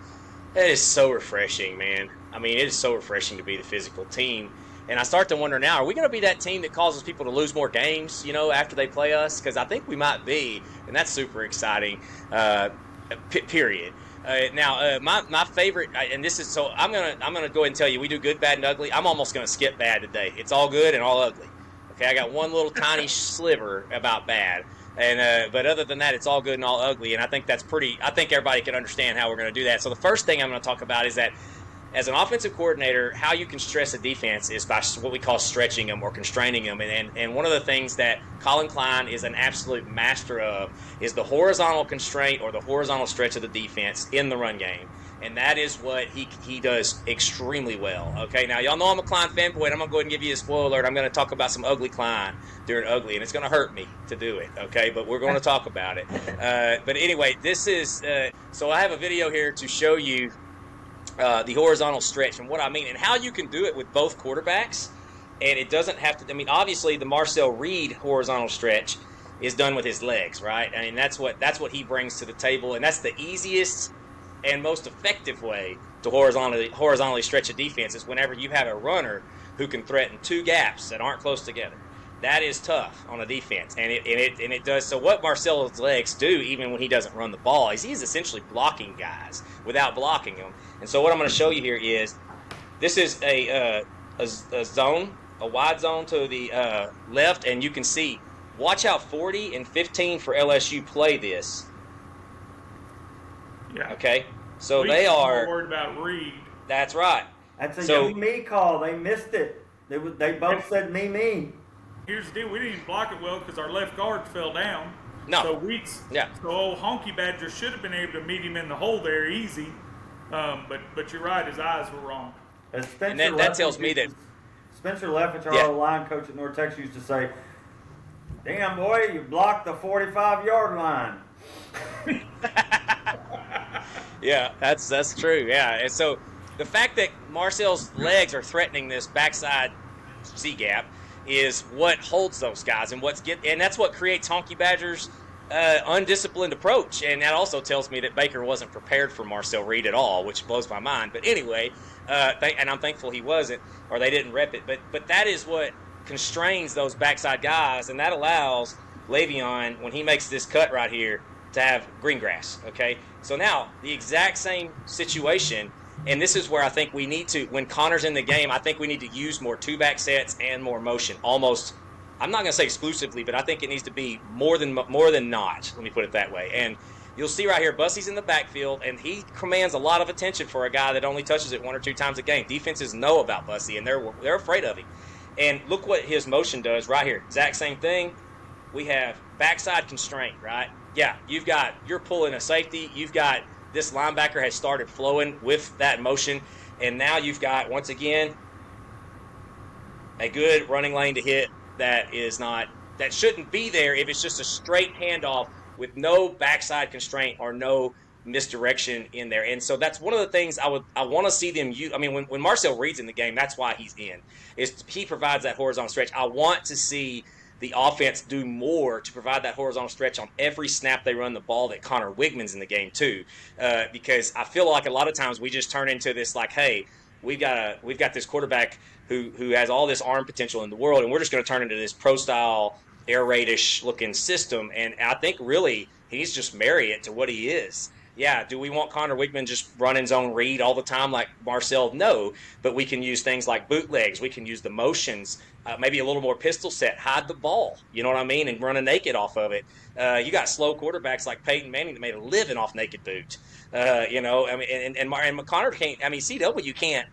it is so refreshing, man. I mean, it is so refreshing to be the physical team. And I start to wonder now, are we going to be that team that causes people to lose more games, you know, after they play us? Because I think we might be, and that's super exciting, period. My favorite, and this is, so I'm gonna go ahead and tell you, we do good, bad, and ugly. I'm almost going to skip bad today. It's all good and all ugly. Okay, I got one little tiny sliver about bad. And but other than that, it's all good and all ugly. And I think that's pretty, I think everybody can understand how we're going to do that. So the first thing I'm going to talk about is that as an offensive coordinator, how you can stress a defense is by what we call stretching them or constraining them. And one of the things that Colin Klein is an absolute master of is the horizontal constraint or the horizontal stretch of the defense in the run game. And that is what he does extremely well. Okay, now y'all know I'm a Klein fanboy, and I'm going to go ahead and give you a spoiler alert. I'm going to talk about some ugly Klein during ugly, and it's going to hurt me to do it, okay? But we're going to talk about it. But anyway, this is so I have a video here to show you the horizontal stretch and what I mean and how you can do it with both quarterbacks. And it doesn't have to, I mean, obviously the Marcel Reed horizontal stretch is done with his legs, right? I mean, that's what he brings to the table, and that's the easiest and most effective way to horizontally stretch a defense is whenever you have a runner who can threaten two gaps that aren't close together. That is tough on a defense, and it does. So what Marcel's legs do, even when he doesn't run the ball, is he's essentially blocking guys without blocking them. And so what I'm going to show you here is this is a zone, a wide zone to the left, and you can see. Watch how 40 and 15 for LSU play this. Yeah. Okay, so We they more are. worried about Reed. That's right. That's a So- you me call. They missed it. They both said me. Here's the deal: we didn't even block it well because our left guard fell down. No. So Yeah. So old Honky Badger should have been able to meet him in the hole there easy. But you're right, his eyes were wrong. As Spencer And that tells me that. Spencer Leffich, our Yeah. line coach at North Texas, used to say, "Damn boy, you blocked the 45-yard line." Yeah, that's true. Yeah, and so the fact that Marcel's legs are threatening this backside C gap is what holds those guys, and that's what creates Honky Badger's undisciplined approach. And that also tells me that Baker wasn't prepared for Marcel Reed at all, which blows my mind. But anyway, and I'm thankful he wasn't, or they didn't rep it. But that is what constrains those backside guys, and that allows Le'Veon, when he makes this cut right here, to have green grass. Okay, so now the exact same situation. And this is where I think we need to, when Connor's in the game, I think we need to use more two-back sets and more motion. Almost, I'm not going to say exclusively, but I think it needs to be more than not. Let me put it that way. And you'll see right here, Bussey's in the backfield, and he commands a lot of attention for a guy that only touches it one or two times a game. Defenses know about Bussey, and they're afraid of him. And look what his motion does right here. Exact same thing. We have backside constraint, right? Yeah, you're pulling a safety. You've got this linebacker has started flowing with that motion, and now you've got, once again, a good running lane to hit that shouldn't be there if it's just a straight handoff with no backside constraint or no misdirection in there. And so that's one of the things I want to see them use. I mean, when Marcel Reed's in the game, that's why he's in. He provides that horizontal stretch. I want to see the offense do more to provide that horizontal stretch on every snap they run the ball, that Connor Wigman's in the game too, because I feel like a lot of times we just turn into this like, hey, we've got this quarterback who has all this arm potential in the world, and we're just going to turn into this pro style air raid-ish looking system. And I think really he needs to just marry it to what he is. Yeah, do we want Connor Wigman just running zone read all the time like Marcel? No, but we can use things like bootlegs. We can use the motions, maybe a little more pistol set, hide the ball, you know what I mean, and run a naked off of it. You got slow quarterbacks like Peyton Manning that made a living off naked boot. You know, I mean, and Connor can't. I mean, CW can't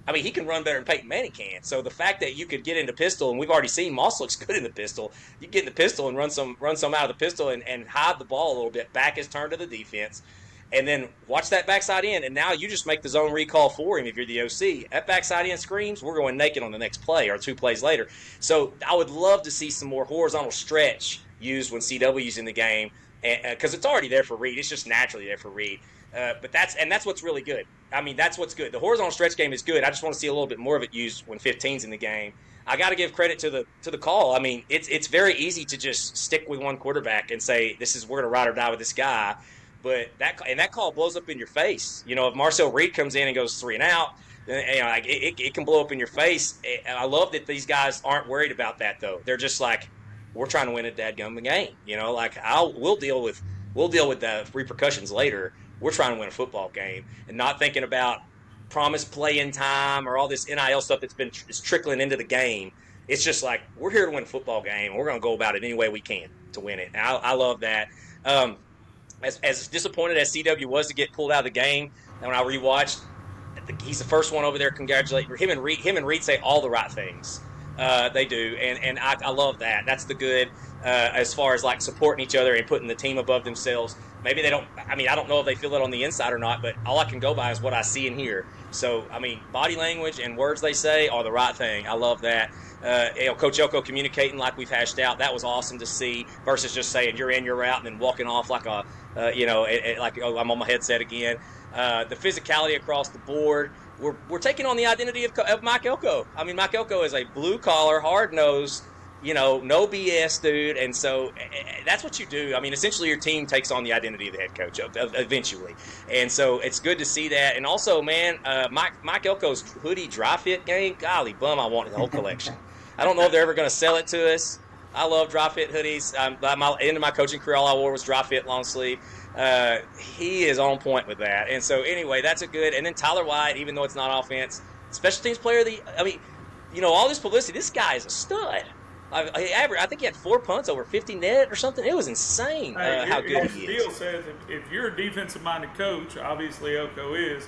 I mean, he can run better than Peyton Manning can. So the fact that you could get into pistol, and we've already seen Moss looks good in the pistol. You get in the pistol and run some out of the pistol and hide the ball a little bit. Back his turn to the defense, and then watch that backside end. And now you just make the zone recall for him if you're the OC. That backside end screams, we're going naked on the next play or 2 plays later. So I would love to see some more horizontal stretch used when CW's in the game, because it's already there for Reed. It's just naturally there for Reed. But that's what's really good. I mean, that's what's good. The horizontal stretch game is good. I just want to see a little bit more of it used when 15's in the game. I got to give credit to the call. I mean, it's very easy to just stick with one quarterback and say we're going to ride or die with this guy. But that call blows up in your face. You know, if Marcel Reed comes in and goes 3 and out, then, you know, like it can blow up in your face. And I love that these guys aren't worried about that though. They're just like, we're trying to win a dadgum game. You know, like we'll deal with the repercussions later. We're trying to win a football game and not thinking about promised playing time or all this NIL stuff is trickling into the game. It's just like, we're here to win a football game, and we're going to go about it any way we can to win it. And I love that. As disappointed as CW was to get pulled out of the game, and when I rewatched, he's the first one over there congratulating him and Reed. Him and Reed say all the right things. They do, and I love that. That's the good as far as like supporting each other and putting the team above themselves. Maybe they don't. I mean, I don't know if they feel it on the inside or not, but all I can go by is what I see and hear. So, I mean, body language and words they say are the right thing. I love that. You know, Coach Elko communicating like we've hashed out. That was awesome to see versus just saying you're in, you're out, and then walking off like like I'm on my headset again. The physicality across the board. We're taking on the identity of Mike Elko. I mean, Mike Elko is a blue-collar, hard-nosed, you know, no BS dude, and so that's what you do. I mean, essentially your team takes on the identity of the head coach eventually, and so it's good to see that. And also, man, Mike Elko's hoodie dry fit game, golly bum, I want the whole collection. I don't know if they're ever going to sell it to us. I love dry fit hoodies. By my end of my coaching career, all I wore was dry fit long sleeve. He is on point with that. And so anyway, that's a good. And then Tyler White, even though it's not offense, special teams player of the. I mean, you know, all this publicity. This guy is a stud. I think he had 4 punts over 50 net or something. It was insane how good he is. Steele says if you're a defensive-minded coach, obviously Elko is,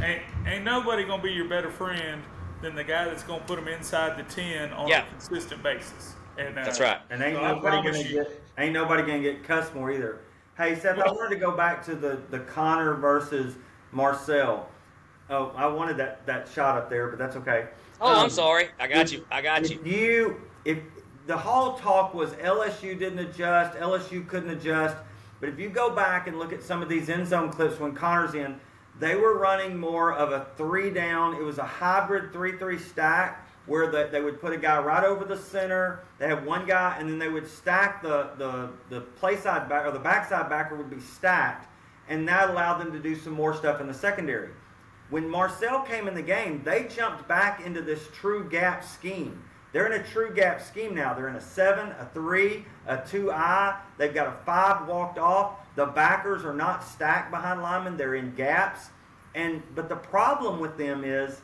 ain't nobody gonna be your better friend than the guy that's gonna put them inside the 10 on a consistent basis. And that's right. And ain't nobody gonna get cussed more either. Hey Seth, I wanted to go back to the Connor versus Marcel. Oh, I wanted that shot up there, but that's okay. Oh, I'm sorry. I got you. If the whole talk was LSU didn't adjust, LSU couldn't adjust, but if you go back and look at some of these end zone clips when Connor's in, they were running more of a 3 down. It was a hybrid 3-3 stack where they would put a guy right over the center. They had one guy, and then they would stack the play side back, or the backside backer would be stacked, and that allowed them to do some more stuff in the secondary. When Marcel came in the game, they jumped back into this true gap scheme. They're in a true gap scheme now. They're in a 7, a 3, a 2-I. They've got a 5 walked off. The backers are not stacked behind linemen. They're in gaps. But the problem with them is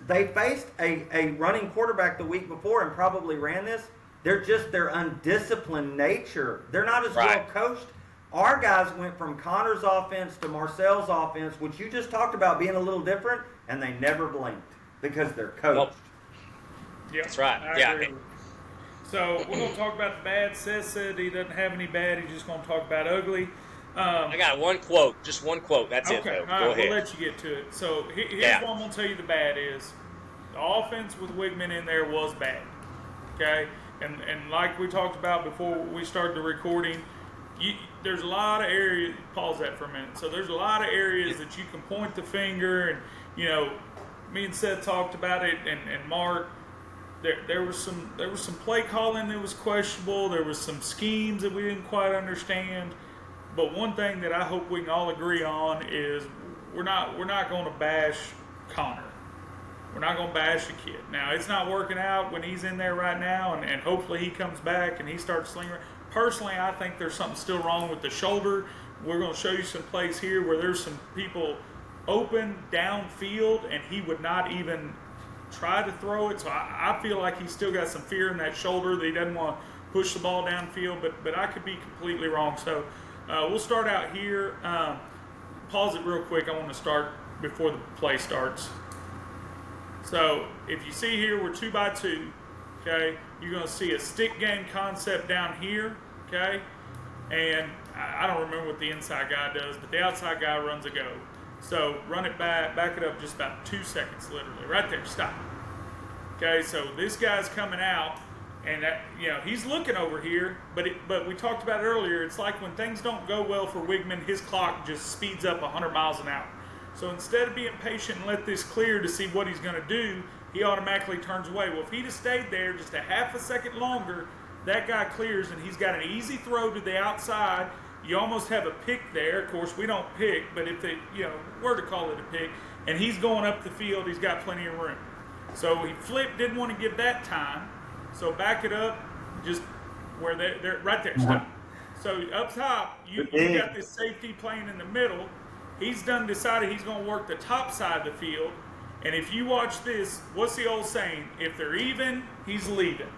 they faced a running quarterback the week before and probably ran this. Their undisciplined nature. They're not as well coached. Our guys went from Connor's offense to Marcel's offense, which you just talked about being a little different, and they never blinked because they're coached. Nope. Yep. That's right. I agree. So we're going to talk about the bad. Seth said he doesn't have any bad. He's just going to talk about ugly. I got one quote. Just one quote. That's it, though. All Go right, ahead. We'll let you get to it. So here's what I'm going to tell you the bad is. The offense with Wigman in there was bad. Okay? And like we talked about before we started the recording, there's a lot of areas. Pause that for a minute. So there's a lot of areas that you can point the finger, and, you know, me and Seth talked about it, and Mark. There was some play calling that was questionable. There was some schemes that we didn't quite understand. But one thing that I hope we can all agree on is we're not going to bash Connor. We're not going to bash the kid. Now, it's not working out when he's in there right now, and hopefully he comes back and he starts slinging. Personally, I think there's something still wrong with the shoulder. We're going to show you some plays here where there's some people open downfield, and he would not even try to throw it. So I feel like he's still got some fear in that shoulder that he doesn't want to push the ball downfield, but I could be completely wrong. So we'll start out here. Pause it real quick. I want to start before the play starts. So if you see here, we're 2 by 2. Okay, you're going to see a stick game concept down here. Okay, and I don't remember what the inside guy does, but the outside guy runs a go. So run it back it up just about 2 seconds, literally, right there. Stop. Okay, so this guy's coming out, and that, he's looking over here, but we talked about it earlier. It's like when things don't go well for Wigman, his clock just speeds up 100 miles an hour. So instead of being patient and let this clear to see what he's going to do, he automatically turns away. Well, if he'd have stayed there just a half a second longer, that guy clears, and he's got an easy throw to the outside. You almost have a pick there. Of course, we don't pick, but if they, were to call it a pick, and he's going up the field, he's got plenty of room. So he flipped, didn't want to give that time. So back it up, just where they're right there. Stop. So up top, you got this safety playing in the middle. He's decided he's going to work the top side of the field. And if you watch this, what's the old saying? If they're even, he's leaving.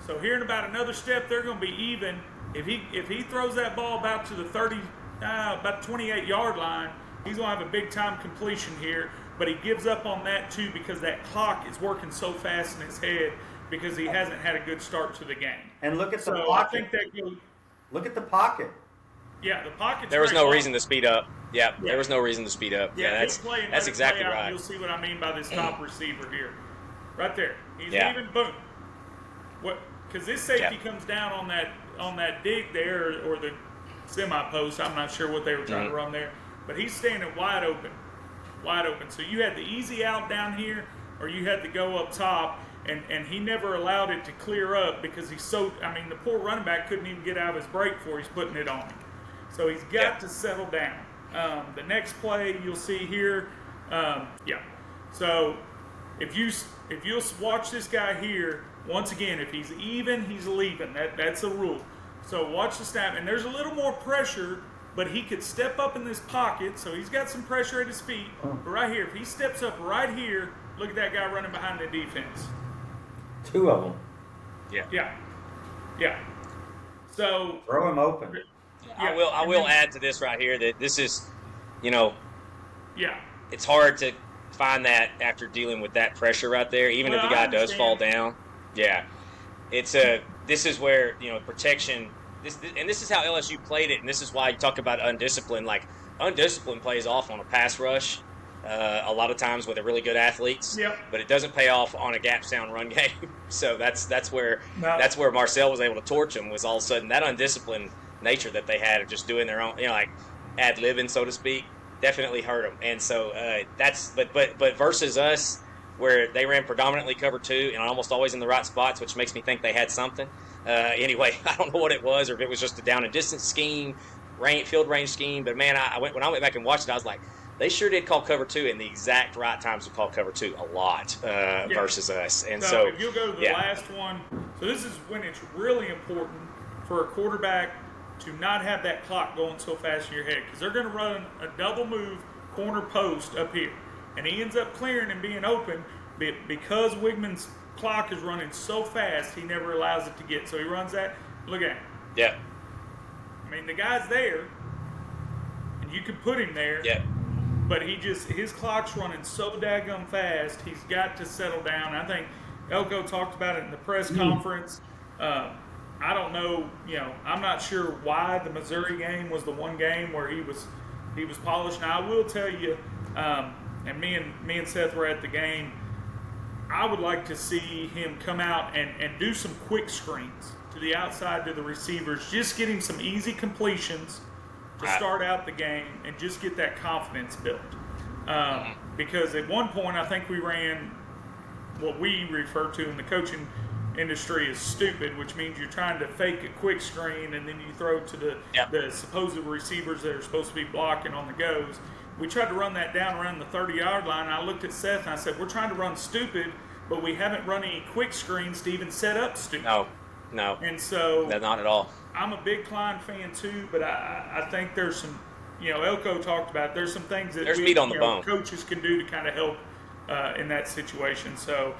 So here in about another step, they're going to be even. If he throws that ball about to the 28-yard line, he's going to have a big time completion here. But he gives up on that too because that clock is working so fast in his head because he hasn't had a good start to the game. And look at the So pocket. I think that Look at the pocket. yeah, the pocket's There was very no long. reason to speed up. Yeah, Yeah. there was no reason to speed up. Yeah, that's he'll play and let that's it exactly play out, and right. You'll see what I mean by this top receiver here, right there. He's Yeah. leaving. Boom. What? Because this safety Yeah. comes down on that dig there or the semi post. I'm not sure what they were trying to run there, but he's standing wide open, wide open. So you had the easy out down here, or you had to go up top. And he never allowed it to clear up because he's so. I mean, the poor running back couldn't even get out of his break before he's putting it on him. So he's got to settle down. The next play you'll see here, So if you'll watch this guy here, once again, if he's even, he's leaving. That's a rule. So watch the snap, and there's a little more pressure, but he could step up in this pocket, so he's got some pressure at his feet. But right here, if he steps up right here, look at that guy running behind the defense. 2 of them. Yeah. So Throw him open. I will add to this right here that this is, yeah. it's hard to find that after dealing with that pressure right there, even if the guy does fall down. Yeah, this is where protection. This is how LSU played it, and this is why you talk about undisciplined. Like undisciplined plays off on a pass rush. A lot of times with the really good athletes, but it doesn't pay off on a gap sound run game. So that's where Marcel was able to torch them. Was all of a sudden that undisciplined nature that they had of just doing their own, like ad libbing, so to speak, definitely hurt them. And so but versus us, where they ran predominantly cover 2 and almost always in the right spots, which makes me think they had something. Anyway, I don't know what it was, or if it was just a down and distance scheme, field range scheme. But man, when I went back and watched it, I was like, they sure did call cover 2 in the exact right times to call cover 2 a lot versus us. And so if you'll go to the last one, so this is when it's really important for a quarterback to not have that clock going so fast in your head, because they're going to run a double move corner post up here, and he ends up clearing and being open because Wigman's clock is running so fast he never allows it to get. So he runs that. Look at him. Yeah. I mean, the guy's there, and you can put him there. Yeah. But his clock's running so daggum fast, he's got to settle down. I think Elko talked about it in the press conference. I don't know, I'm not sure why the Missouri game was the one game where he was polished. Now I will tell you, and me and Seth were at the game, I would like to see him come out and do some quick screens to the outside to the receivers, just get him some easy completions to start out the game and just get that confidence built. Because at one point, I think we ran what we refer to in the coaching industry as stupid, which means you're trying to fake a quick screen and then you throw to the supposed receivers that are supposed to be blocking on the goes. We tried to run that down around the 30-yard line. I looked at Seth and I said, we're trying to run stupid, but we haven't run any quick screens to even set up stupid. No. And so Not at all. I'm a big Klein fan too, but I think there's some, Elko talked about, there's some things that meat on the bone. Coaches can do to kind of help in that situation. So,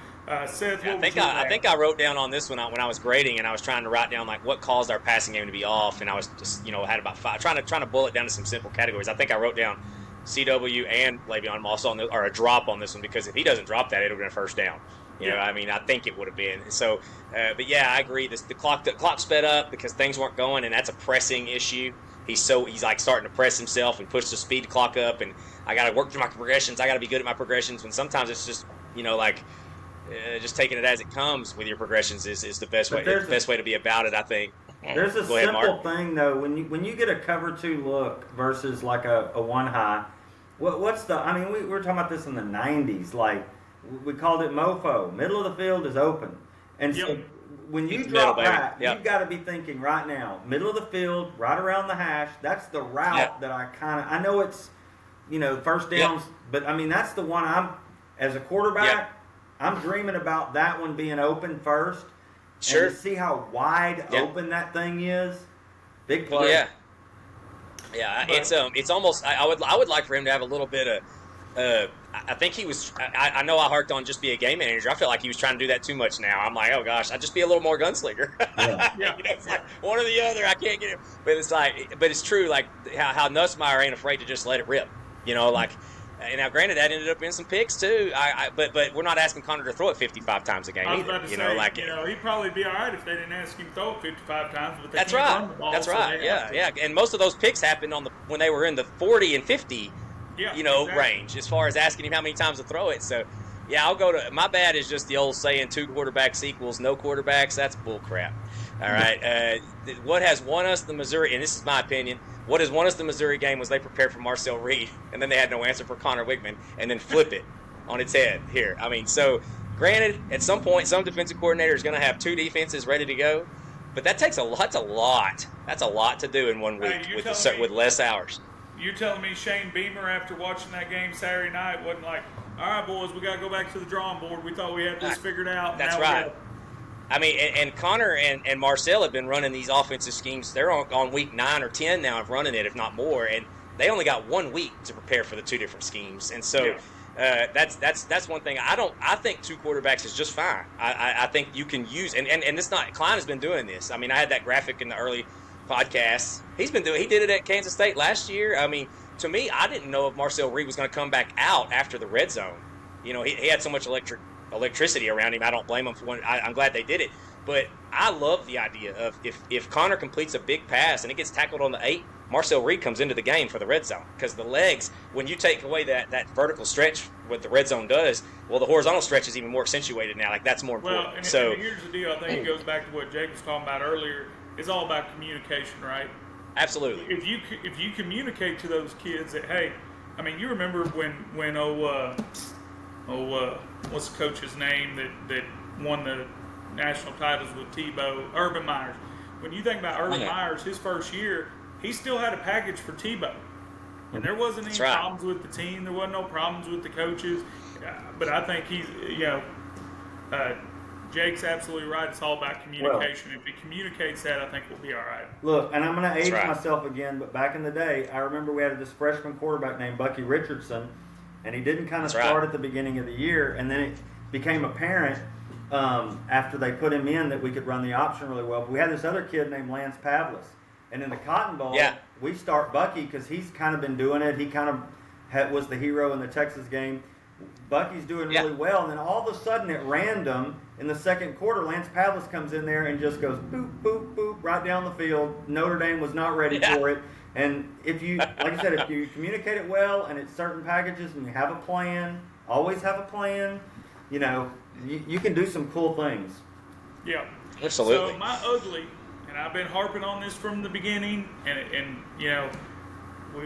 Seth, I think I wrote down on this one when I was grading, and I was trying to write down like what caused our passing game to be off, and I was just had about 5 trying to boil it down to some simple categories. I think I wrote down CW and Le'Veon Moss or a drop on this one, because if he doesn't drop that, it would have been a first down. You know, I mean, I think it would have been. So, but yeah, I agree. The clock sped up because things weren't going, and that's a pressing issue. He's like starting to press himself and push the speed clock up, and I got to work through my progressions. I got to be good at my progressions. When sometimes it's just, you know, like just taking it as it comes with your progressions is the best way. The best way to be about it, I think. There's a simple thing though. When you get a cover 2 look versus like a 1 high, what's the? I mean, we were talking about this in the '90s. Like we called it mofo. Middle of the field is open, and so when you drop back, you've got to be thinking right now. Middle of the field, right around the hash. That's the route that I know it's, you know, first downs, but I mean that's the one as a quarterback. I'm dreaming about that one being open first. Sure. And to see how wide open that thing is. Big play. Yeah. It's almost. I would like for him to have a little bit of. I think he was. I know I harked on just be a game manager. I feel like he was trying to do that too much now. I'm like, oh gosh, I'd just be a little more gunslinger. You know, it's like one or the other. I can't get it. But it's true. Like how Nussmeier ain't afraid to just let it rip. You know, like. And now, granted, that ended up in some picks too. But we're not asking Connor to throw it 55 times a game either. He'd probably be all right if they didn't ask him to throw it 55 times. But that's right. That's right. Yeah. And most of those picks happened when they were in the 40 and 50, range as far as asking him how many times to throw it. So, yeah, I'll go to my bad is just the old saying 2 quarterbacks equals no quarterbacks. That's bull crap. All right. What has won us the Missouri, and this is my opinion. What has won us the Missouri game was they prepared for Marcel Reed, and then they had no answer for Connor Wickman, and then flip it on its head here. I mean, so granted, at some point, some defensive coordinator is going to have 2 defenses ready to go, but that takes a lot. That's a lot. That's a lot to do in 1 week with less hours. You're telling me Shane Beamer, after watching that game Saturday night, wasn't like, all right, boys, we got to go back to the drawing board. We thought we had this figured out. That's right. I mean, and Connor and Marcel have been running these offensive schemes. They're on week 9 or 10 now of running it, if not more. And they only got 1 week to prepare for the 2 different schemes. And so that's one thing. I think 2 quarterbacks is just fine. I think you can use and it's not. Klein has been doing this. I mean, I had that graphic in the early podcasts. He did it at Kansas State last year. I mean, to me, I didn't know if Marcel Reed was going to come back out after the red zone. You know, he had so much electricity around him. I don't blame him for one. I'm glad they did it, but I love the idea of if Connor completes a big pass and it gets tackled on the 8, Marcel Reed comes into the game for the red zone, because the legs, when you take away that vertical stretch, what the red zone does, well, the horizontal stretch is even more accentuated now. Like that's more important. Well, and here's the deal. I think it goes back to what Jake was talking about earlier. It's all about communication, right? Absolutely. If you communicate to those kids that, hey, I mean, you remember when what's the coach's name that won the national titles with Tebow? Urban Myers. When you think about Urban Myers, his first year, he still had a package for Tebow. And there wasn't any problems with the team. There wasn't no problems with the coaches. But I think Jake's absolutely right. It's all about communication. If he communicates that, I think we'll be all right. Look, and I'm going to age myself again, but back in the day, I remember we had this freshman quarterback named Bucky Richardson, and he didn't kind of start at the beginning of the year, and then it became apparent after they put him in that we could run the option really well. But we had this other kid named Lance Pavlis, and in the Cotton Bowl, we start Bucky because he's kind of been doing it. He kind of was the hero in the Texas game. Bucky's doing really well, and then all of a sudden at random in the second quarter, Lance Pavlis comes in there and just goes boop, boop, boop right down the field. Notre Dame was not ready for it. And if you, like I said, if you communicate it well and it's certain packages and you have a plan, always have a plan, you know, you can do some cool things. Yeah. Absolutely. So my ugly, and I've been harping on this from the beginning, and you know,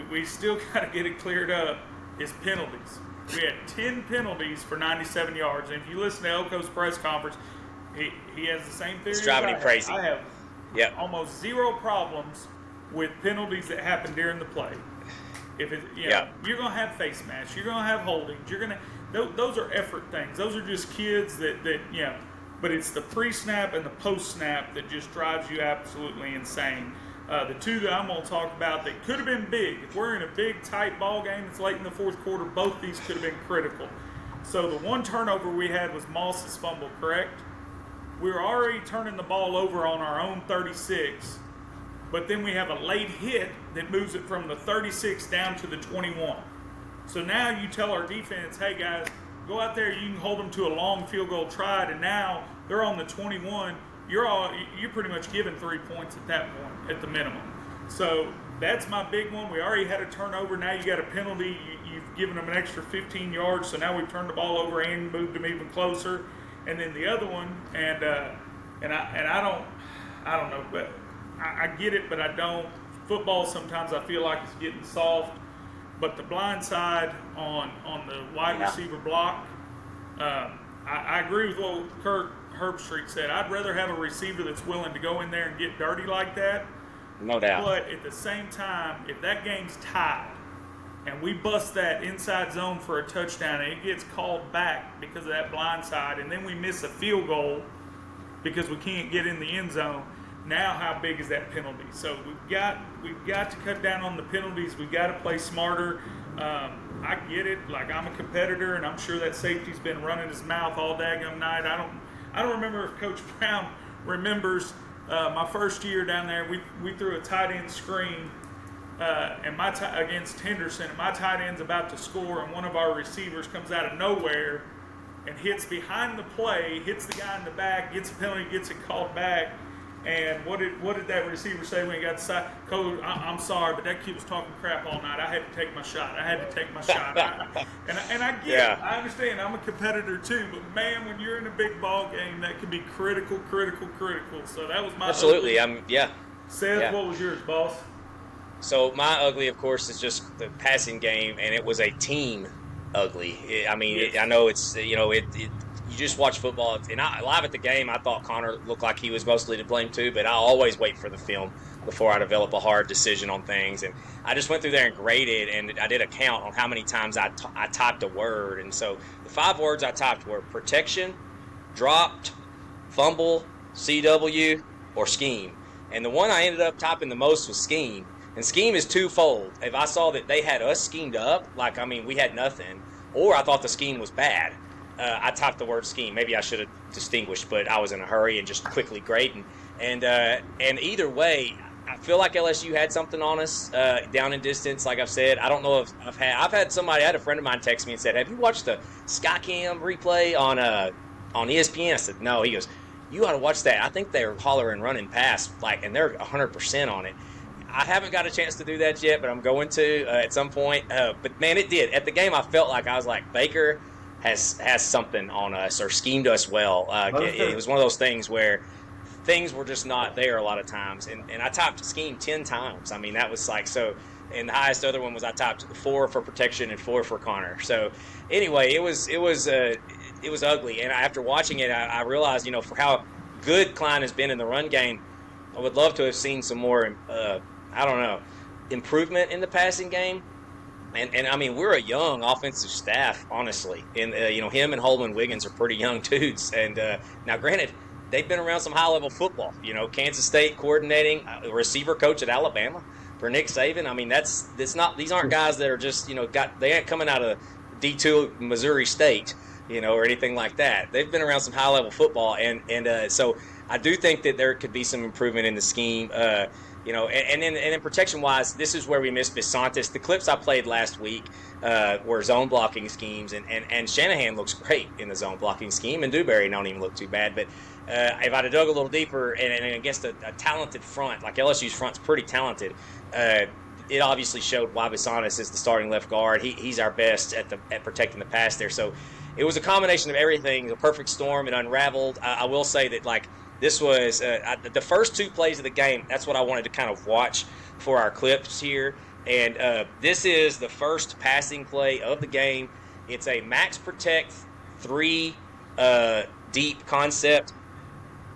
we still got to get it cleared up, is penalties. We had 10 penalties for 97 yards. And if you listen to Elko's press conference, he has the same theory. It's driving him crazy. I have almost 0 problems with penalties that happen during the play. If it, you're going to have face masks, you're going to have holdings, those are effort things. Those are just kids that but it's the pre-snap and the post-snap that just drives you absolutely insane. The 2 that I'm going to talk about that could have been big. If we're in a big, tight ball game, it's late in the fourth quarter, both these could have been critical. So the 1 turnover we had was Moss's fumble, correct? We were already turning the ball over on our own 36, but then we have a late hit that moves it from the 36 down to the 21. So now you tell our defense, hey guys, go out there, you can hold them to a long field goal tried, and now they're on the 21. You're pretty much given 3 points at that point, at the minimum. So that's my big one. We already had a turnover. Now you got a penalty. You've given them an extra 15 yards. So now we've turned the ball over and moved them even closer. And then the other one, and I don't know, but I get it, but I don't. Football sometimes I feel like it's getting soft. But the blind side on the wide receiver block, I agree with what Kirk Herbstreit said. I'd rather have a receiver that's willing to go in there and get dirty like that. No doubt. But at the same time, if that game's tied and we bust that inside zone for a touchdown and it gets called back because of that blind side, and then we miss a field goal because we can't get in the end zone, now how big is that penalty? So we've got to cut down on the penalties. We've got to play smarter. I get it. Like, I'm a competitor, and I'm sure that safety's been running his mouth all daggum night. I don't remember if Coach Brown remembers my first year down there. We threw a tight end screen and against Henderson, and my tight end's about to score, and one of our receivers comes out of nowhere and hits behind the play, hits the guy in the back, gets a penalty, gets it called back. And what did that receiver say when he got the side? Coach, I'm sorry, but that kid was talking crap all night. I had to take my shot. And I get it. I understand. I'm a competitor too. But, man, when you're in a big ball game, that can be critical. So that was my Absolutely. Seth, what was yours, boss? So my ugly, of course, is just the passing game, and it was a team ugly. I know it's, you just watch football, and live at the game, I thought Connor looked like he was mostly to blame too, but I always wait for the film before I develop a hard decision on things. And I just went through there and graded, and I did a count on how many times I typed a word. And so the 5 words I typed were protection, dropped, fumble, CW, or scheme. And the one I ended up typing the most was scheme. And scheme is twofold. If I saw that they had us schemed up, we had nothing, or I thought the scheme was bad, I typed the word scheme. Maybe I should have distinguished, but I was in a hurry and just quickly grading. And either way, I feel like LSU had something on us down in distance. Like I've said, I don't know if I've had somebody. I had a friend of mine text me and said, "Have you watched the Skycam replay on ESPN?" I said, "No." He goes, "You ought to watch that. I think they're hollering running past and they're 100% on it." I haven't got a chance to do that yet, but I'm going to at some point. But man, it did at the game. I felt like I was like, Baker has something on us or schemed us well. It was one of those things where things were just not there a lot of times. And I typed scheme 10 times. That was like, so, and the highest other one was I typed 4 for protection and 4 for Connor. So anyway, it was ugly. And after watching it, I realized, for how good Klein has been in the run game, I would love to have seen some more, improvement in the passing game. And we're a young offensive staff, honestly. And, him and Holman Wiggins are pretty young dudes. And now, granted, they've been around some high-level football. Kansas State coordinating, a receiver coach at Alabama for Nick Saban. These aren't guys that are just, they ain't coming out of D2 Missouri State, or anything like that. They've been around some high-level football. And so I do think that there could be some improvement in the scheme. And then protection-wise, this is where we missed Bisantis. The clips I played last week were zone blocking schemes, and Shanahan looks great in the zone blocking scheme, and Dewberry don't even look too bad. But if I'd have dug a little deeper and against a talented front, like LSU's front's pretty talented, it obviously showed why Bisantis is the starting left guard. He's our best at protecting the pass there. So it was a combination of everything, a perfect storm. It unraveled. I will say that, this was the first 2 plays of the game. That's what I wanted to kind of watch for our clips here. And this is the first passing play of the game. It's a max protect 3 deep concept.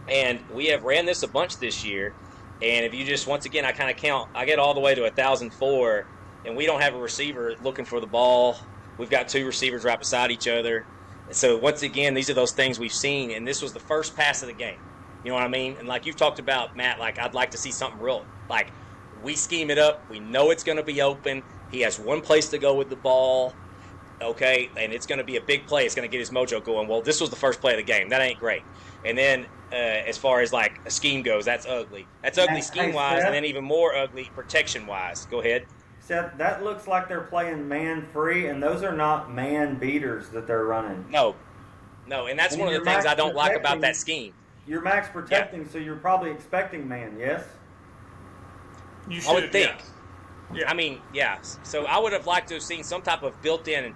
And we have ran this a bunch this year. And if you just, once again, I kind of count, I get all the way to 1,004, and we don't have a receiver looking for the ball. We've got 2 receivers right beside each other. So once again, these are those things we've seen. And this was the first pass of the game. You know what I mean? And like you've talked about, Matt, I'd like to see something real. We scheme it up. We know it's going to be open. He has one place to go with the ball, okay? And it's going to be a big play. It's going to get his mojo going. Well, this was the first play of the game. That ain't great. And then as far as, a scheme goes, that's ugly. That's ugly scheme-wise, and then even more ugly protection-wise. Go ahead. Seth, that looks like they're playing man free, and those are not man beaters that they're running. No, and that's And one of the you're things I max don't like about protecting- that scheme. You're max protecting, so you're probably expecting man, yes? You I would should, think. Yeah. I mean, yeah. So I would have liked to have seen some type of built-in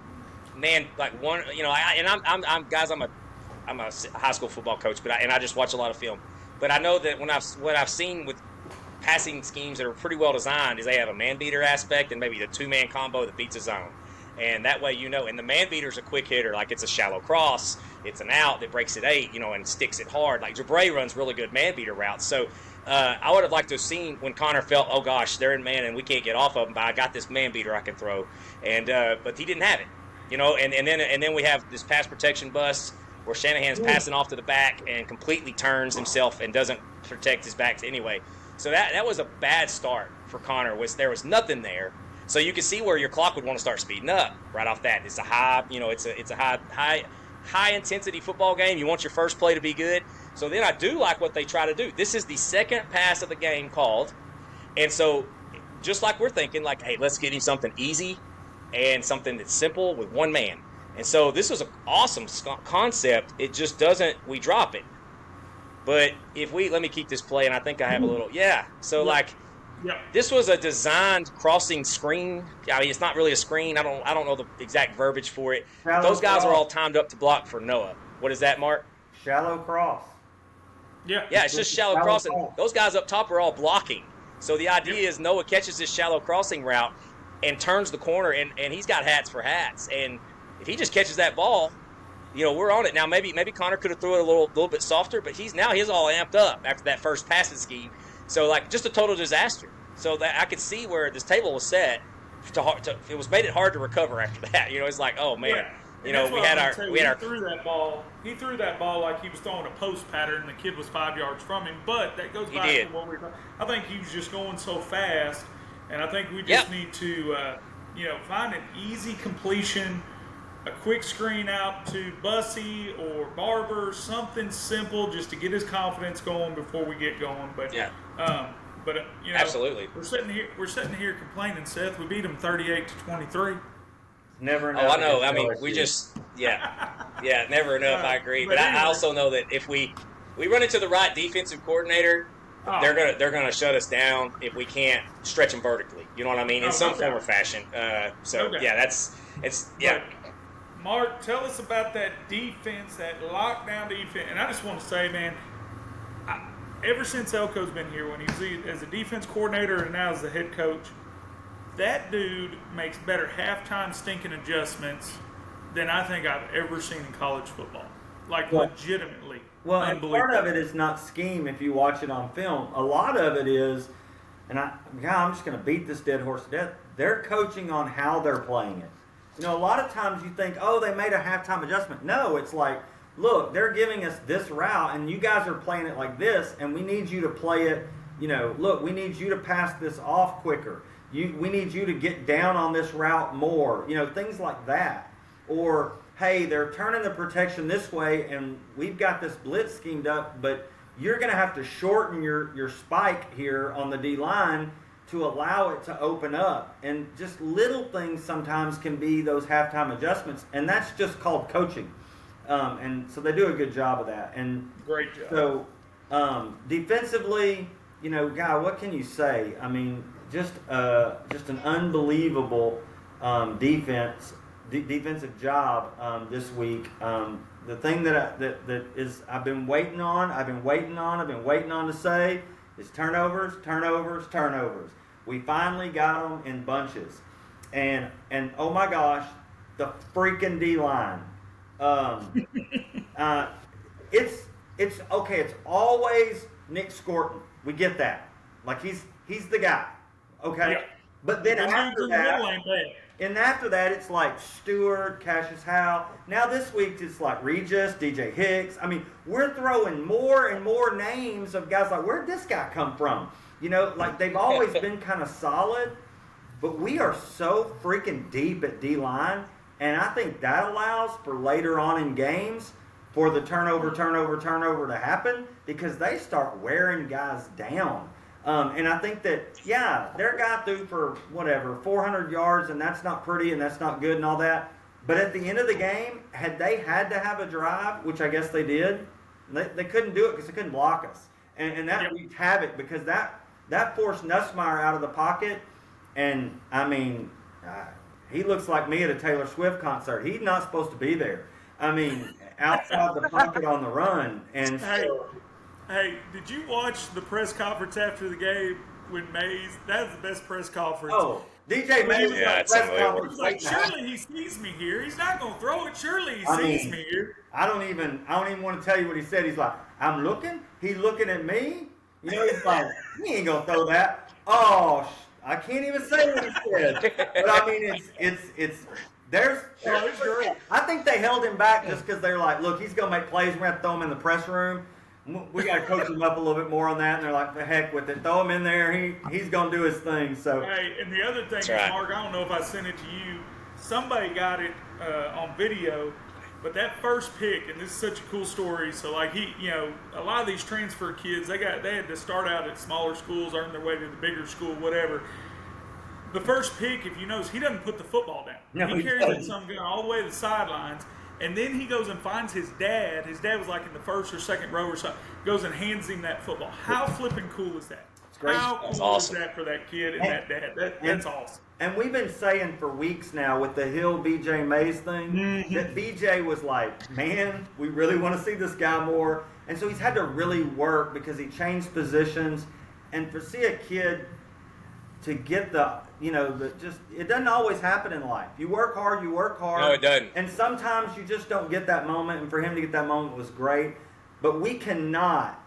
man, like one. You know, I'm guys. I'm a high school football coach, but I just watch a lot of film. But I know that what I've seen with passing schemes that are pretty well designed is they have a man beater aspect and maybe the 2-man combo that beats a zone. And that way, and the man beater's a quick hitter, like it's a shallow cross, it's an out that breaks at 8, and sticks it hard. Like Jabray runs really good man beater routes. So I would have liked to have seen when Connor felt, oh gosh, they're in man and we can't get off of them, but I got this man beater I can throw. And but he didn't have it, and then we have this pass protection bust where Shanahan's passing off to the back and completely turns himself and doesn't protect his backs anyway. So that was a bad start for Connor. There was nothing there. So you can see where your clock would want to start speeding up right off that. It's a high, it's a high intensity football game. You want your first play to be good. So then I do like what they try to do. This is the second pass of the game called. And so just like we're thinking, like, hey, let's get him something easy and something that's simple with one man. And so this was an awesome concept. It just doesn't, we drop it. But let me keep this play, and I think I have a little, So this was a designed crossing screen. I mean, it's not really a screen. I don't know the exact verbiage for it. Those guys are all timed up to block for Noah. What is that, Mark? Shallow cross. Yeah. Yeah, it's just shallow crossing. Those guys up top are all blocking. So the idea is Noah catches this shallow crossing route and turns the corner, and he's got hats for hats. And if he just catches that ball, we're on it. Now, maybe Connor could have threw it a little bit softer, but he's all amped up after that first passing scheme. So, just a total disaster. So that I could see where this table was set. It was made it hard to recover after that. It's like, oh man, He threw that ball. He threw that ball like he was throwing a post pattern. The kid was 5 yards from him. But that goes back to what we were talking. I think he was just going so fast, and I think we just need to, find an easy completion. A quick screen out to Bussy or Barber, something simple just to get his confidence going before we get going. But absolutely, we're sitting here complaining, Seth. We beat them 38-23. Never enough. Oh, I know. I mean, we just never enough. I agree. But anyway. I also know that if we run into the right defensive coordinator, they're gonna shut us down if we can't stretch them vertically. You know what I mean? In some form or fashion. Mark, tell us about that defense, that lockdown defense. And I just want to say, man, ever since Elko's been here, when he was as a defense coordinator and now as the head coach, that dude makes better halftime stinking adjustments than I think I've ever seen in college football. Legitimately. Well, and part of it is not scheme if you watch it on film. A lot of it is, and I'm just going to beat this dead horse to death, they're coaching on how they're playing it. A lot of times you think, oh, they made a halftime adjustment. No, it's like, look, they're giving us this route, and you guys are playing it like this, and we need you to play it, look, we need you to pass this off quicker. We need you to get down on this route more, things like that. Or, hey, they're turning the protection this way, and we've got this blitz schemed up, but you're going to have to shorten your spike here on the D-line to allow it to open up. And just little things sometimes can be those halftime adjustments, and that's just called coaching. And so they do a good job of that. And great job. So defensively, Guy, what can you say? I mean, just an unbelievable defensive job this week. The thing that I've been waiting on to say is turnovers. We finally got them in bunches, and oh my gosh, the freaking D-line. It's okay. It's always Nick Scorton. We get that. Like he's the guy. Okay, yeah. But then after that, it's like Stewart, Cassius Howe. Now this week it's like Regis, DJ Hicks. I mean, we're throwing more and more names of guys like, where'd this guy come from? Like they've always been kind of solid, but we are so freaking deep at D-line, and I think that allows for later on in games for the turnover to happen because they start wearing guys down. And I think that, yeah, their guy threw for whatever, 400 yards, and that's not pretty and that's not good and all that. But at the end of the game, had they had to have a drive, which I guess they did, they couldn't do it because they couldn't block us. And that wreaked havoc because that forced Nussmeier out of the pocket. And, I mean, he looks like me at a Taylor Swift concert. He's not supposed to be there. I mean, outside the pocket on the run. And so, Hey, did you watch the press conference after the game when Mays? That was the best press conference. oh, DJ Mays was Yeah, on it's press unbelievable. conference. Like, right now. surely he sees me here. He's not going to throw it. Surely he I sees mean, me here. I don't even want to tell you what he said. He's like, I'm looking. He's looking at me. You know, he's like, he ain't gonna throw that. Oh, I can't even say what he said. But I mean, there's great. I think they held him back just because they're like, look, he's gonna make plays. We're gonna coach him in the press room. We got to coach him up a little bit more on that. And they're like, the heck with it. Throw him in there. He's gonna do his thing. So Hey, and the other thing is, right. Mark, I don't know if I sent it to you. Somebody got it on video, but that first pick, and this is such a cool story. So, like, a lot of these transfer kids, they had to start out at smaller schools, earn their way to the bigger school, whatever. The first pick, if you notice, he doesn't put the football down. No, he he carries it doesn't. some gun all the way to the sidelines. And then he goes and finds his dad. His dad was like in the first or second row or something. Goes and hands him that football. How flipping cool is that? great. How That's cool awesome. is that for that kid and that dad? That's awesome. And we've been saying for weeks now with the Hill BJ Mays thing that BJ was like, man, we really want to see this guy more. And so he's had to really work because he changed positions. And for see a kid to get it doesn't always happen in life. You work hard. No, it doesn't. And sometimes you just don't get that moment. And for him to get that moment was great. But we cannot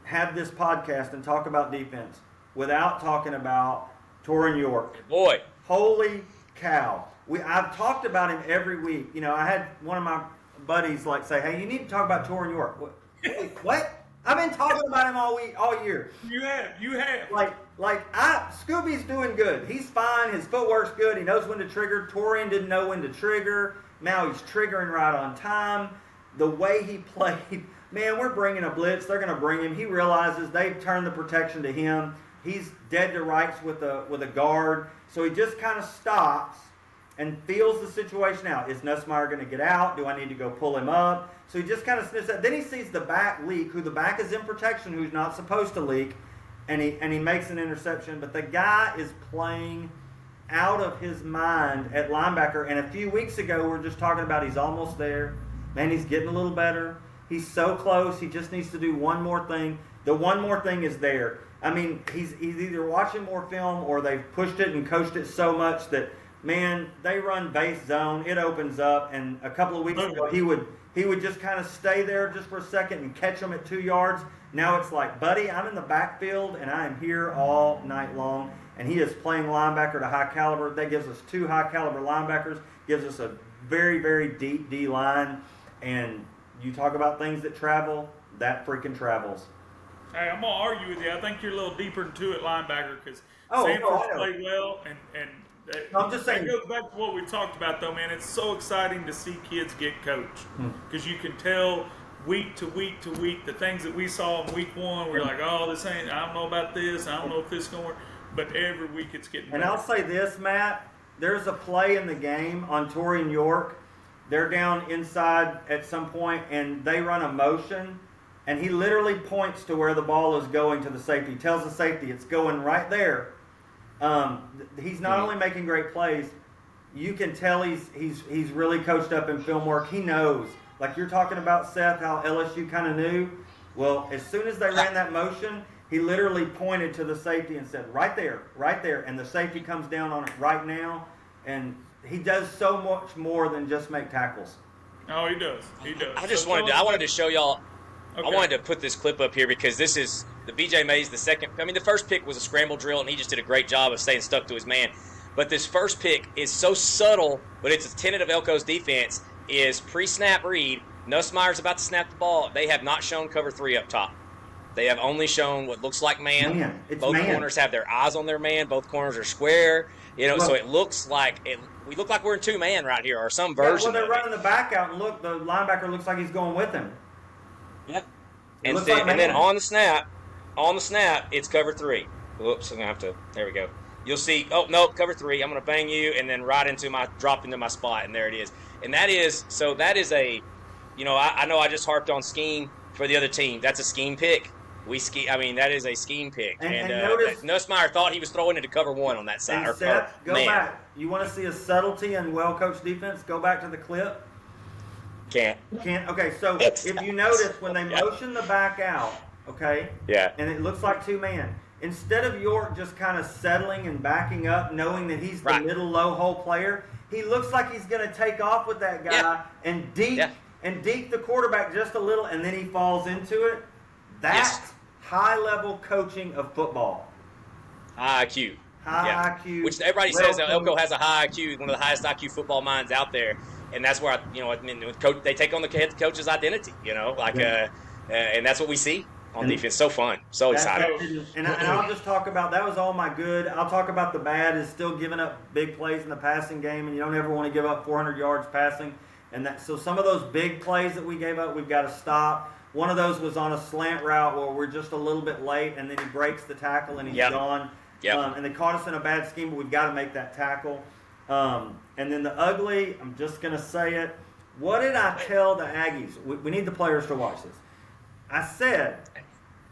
have this podcast and talk about defense without talking about Torrin York. Boy. Holy cow. I've talked about him every week. You know, I had one of my buddies like say, hey, you need to talk about Torrin York. What? I've been talking about him all year. You have. Scooby's doing good. He's fine. His footwork's good. He knows when to trigger. Torian didn't know when to trigger. Now he's triggering right on time. The way he played, man, we're bringing a blitz. They're going to bring him. He realizes they've turned the protection to him. He's dead to rights with a guard. So he just kind of stops and feels the situation out. Is Nussmeier going to get out? Do I need to go pull him up? So he just kind of sniffs that. Then he sees the back leak, who the back is in protection, who's not supposed to leak, and he makes an interception. But the guy is playing out of his mind at linebacker. And a few weeks ago, we were just talking about he's almost there. Man, he's getting a little better. He's so close. He just needs to do one more thing. The one more thing is there. I mean, he's either watching more film or they've pushed it and coached it so much that, man, they run base zone. It opens up. And a couple of weeks ago, he would just kind of stay there just for a second and catch them at 2 yards. Now it's like, buddy, I'm in the backfield and I am here all night long. And he is playing linebacker to high caliber. That gives us 2 high caliber linebackers, gives us a very, very deep D line. And you talk about things that travel, that freaking travels. Hey, I'm gonna argue with you. I think you're a little deeper into it, linebacker, because Oh, no, Sanford's I know. played well, and No, I'm just saying- That goes back to what we talked about, though, man. It's so exciting to see kids get coached because you can tell week to week to week the things that we saw in week 1. We're like, oh, this ain't. I don't know about this. I don't know if this is gonna work. But every week it's getting better. And I'll say this, Matt. There's a play in the game on Torian York. They're down inside at some point, and they run a motion. And he literally points to where the ball is going to the safety. He tells the safety it's going right there. He's not only making great plays, you can tell he's really coached up in film work. He knows. Like you're talking about, Seth, how LSU kind of knew. Well, as soon as they ran that motion, he literally pointed to the safety and said, right there. And the safety comes down on it right now. And he does so much more than just make tackles. Oh, he does. He does. I wanted to show y'all. Okay. I wanted to put this clip up here because this is the BJ Mays, the second. I mean, the first pick was a scramble drill, and he just did a great job of staying stuck to his man. But this first pick is so subtle, but it's a tenet of Elko's defense, is pre-snap read. Nussmeier's about to snap the ball. They have not shown cover 3 up top. They have only shown what looks like man. Both corners have their eyes on their man. Both corners are square. So it looks like we look like we're in 2-man right here, or some version. Well, they're of running the back out, and look, the linebacker looks like he's going with him. Yep. It And looks then, like and then man. on the snap, it's cover 3. Whoops, I'm gonna have to. There we go. You'll see. Oh no, cover 3. I'm gonna bang you, and then drop into my spot, and there it is. And that is so. That is a, I know I just harped on scheme for the other team. That's a scheme pick. We ski. I mean, that is a scheme pick. And notice, Nussmeier thought he was throwing into cover 1 on that side. And Seth, go back. You want to see a subtlety and well-coached defense? Go back to the clip. Can't. Okay, so if you notice when they motion the back out, okay? Yeah. And it looks like 2-man. Instead of York just kind of settling and backing up, knowing that he's the middle low hole player, he looks like he's going to take off with that guy and deke the quarterback just a little, and then he falls into it. That's high-level coaching of football. High IQ. High IQ. Which everybody says Elko has a high IQ, one of the highest IQ football minds out there. And that's where, they take on the head coach's identity, and that's what we see on defense. So fun. So exciting. And I'll just talk about, that was all my good. I'll talk about the bad is still giving up big plays in the passing game, and you don't ever want to give up 400 yards passing. So some of those big plays that we gave up, we've got to stop. One of those was on a slant route where we're just a little bit late, and then he breaks the tackle and he's gone. Yep. And they caught us in a bad scheme, but we've got to make that tackle. And then the ugly, I'm just going to say it. What did I tell the Aggies? We need the players to watch this. I said,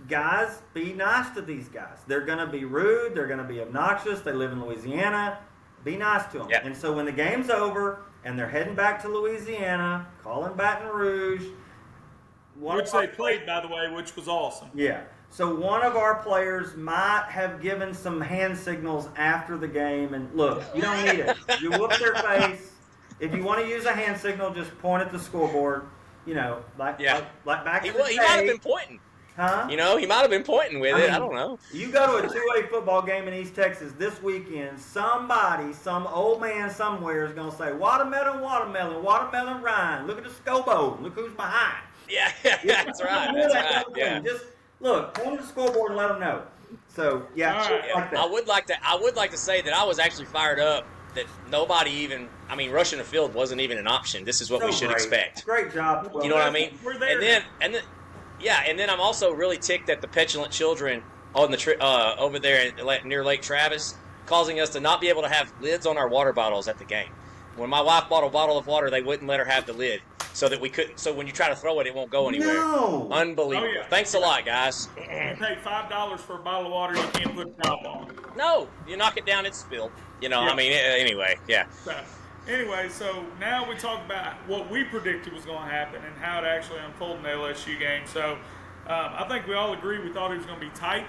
guys, be nice to these guys. They're going to be rude. They're going to be obnoxious. They live in Louisiana. Be nice to them. Yep. And so when the game's over and they're heading back to Louisiana, calling Baton Rouge. Which they played, by the way, which was awesome. Yeah. So one of our players might have given some hand signals after the game. And look, you don't need it. You whoop their face. If you want to use a hand signal, just point at the scoreboard. Like back in the day. He might have been pointing. Huh? He might have been pointing with it. I don't know. You go to a 2A football game in East Texas this weekend, some old man somewhere is going to say, watermelon, watermelon, watermelon rind. Look at the scoreboard. Look who's behind. Yeah, that's right. That's right. Yeah. Just look, point at the scoreboard and let them know. So, like that. I would like to say that I was actually fired up that nobody even, rushing the field wasn't even an option. This is what we should expect. Great job. You know what I mean? We're there. And then I'm also really ticked at the petulant children on the over there near Lake Travis, causing us to not be able to have lids on our water bottles at the game. When my wife bought a bottle of water, they wouldn't let her have the lid, so that we couldn't. So when you try to throw it, it won't go anywhere. No. Unbelievable. Oh, yeah. Thanks a lot, guys. You pay $5 for a bottle of water, you can't put a top on it. No, you knock it down, it's spilled. Anyway, yeah. Anyway, so now we talk about what we predicted was going to happen and how it actually unfolded in the LSU game. So I think we all agree we thought it was going to be tight.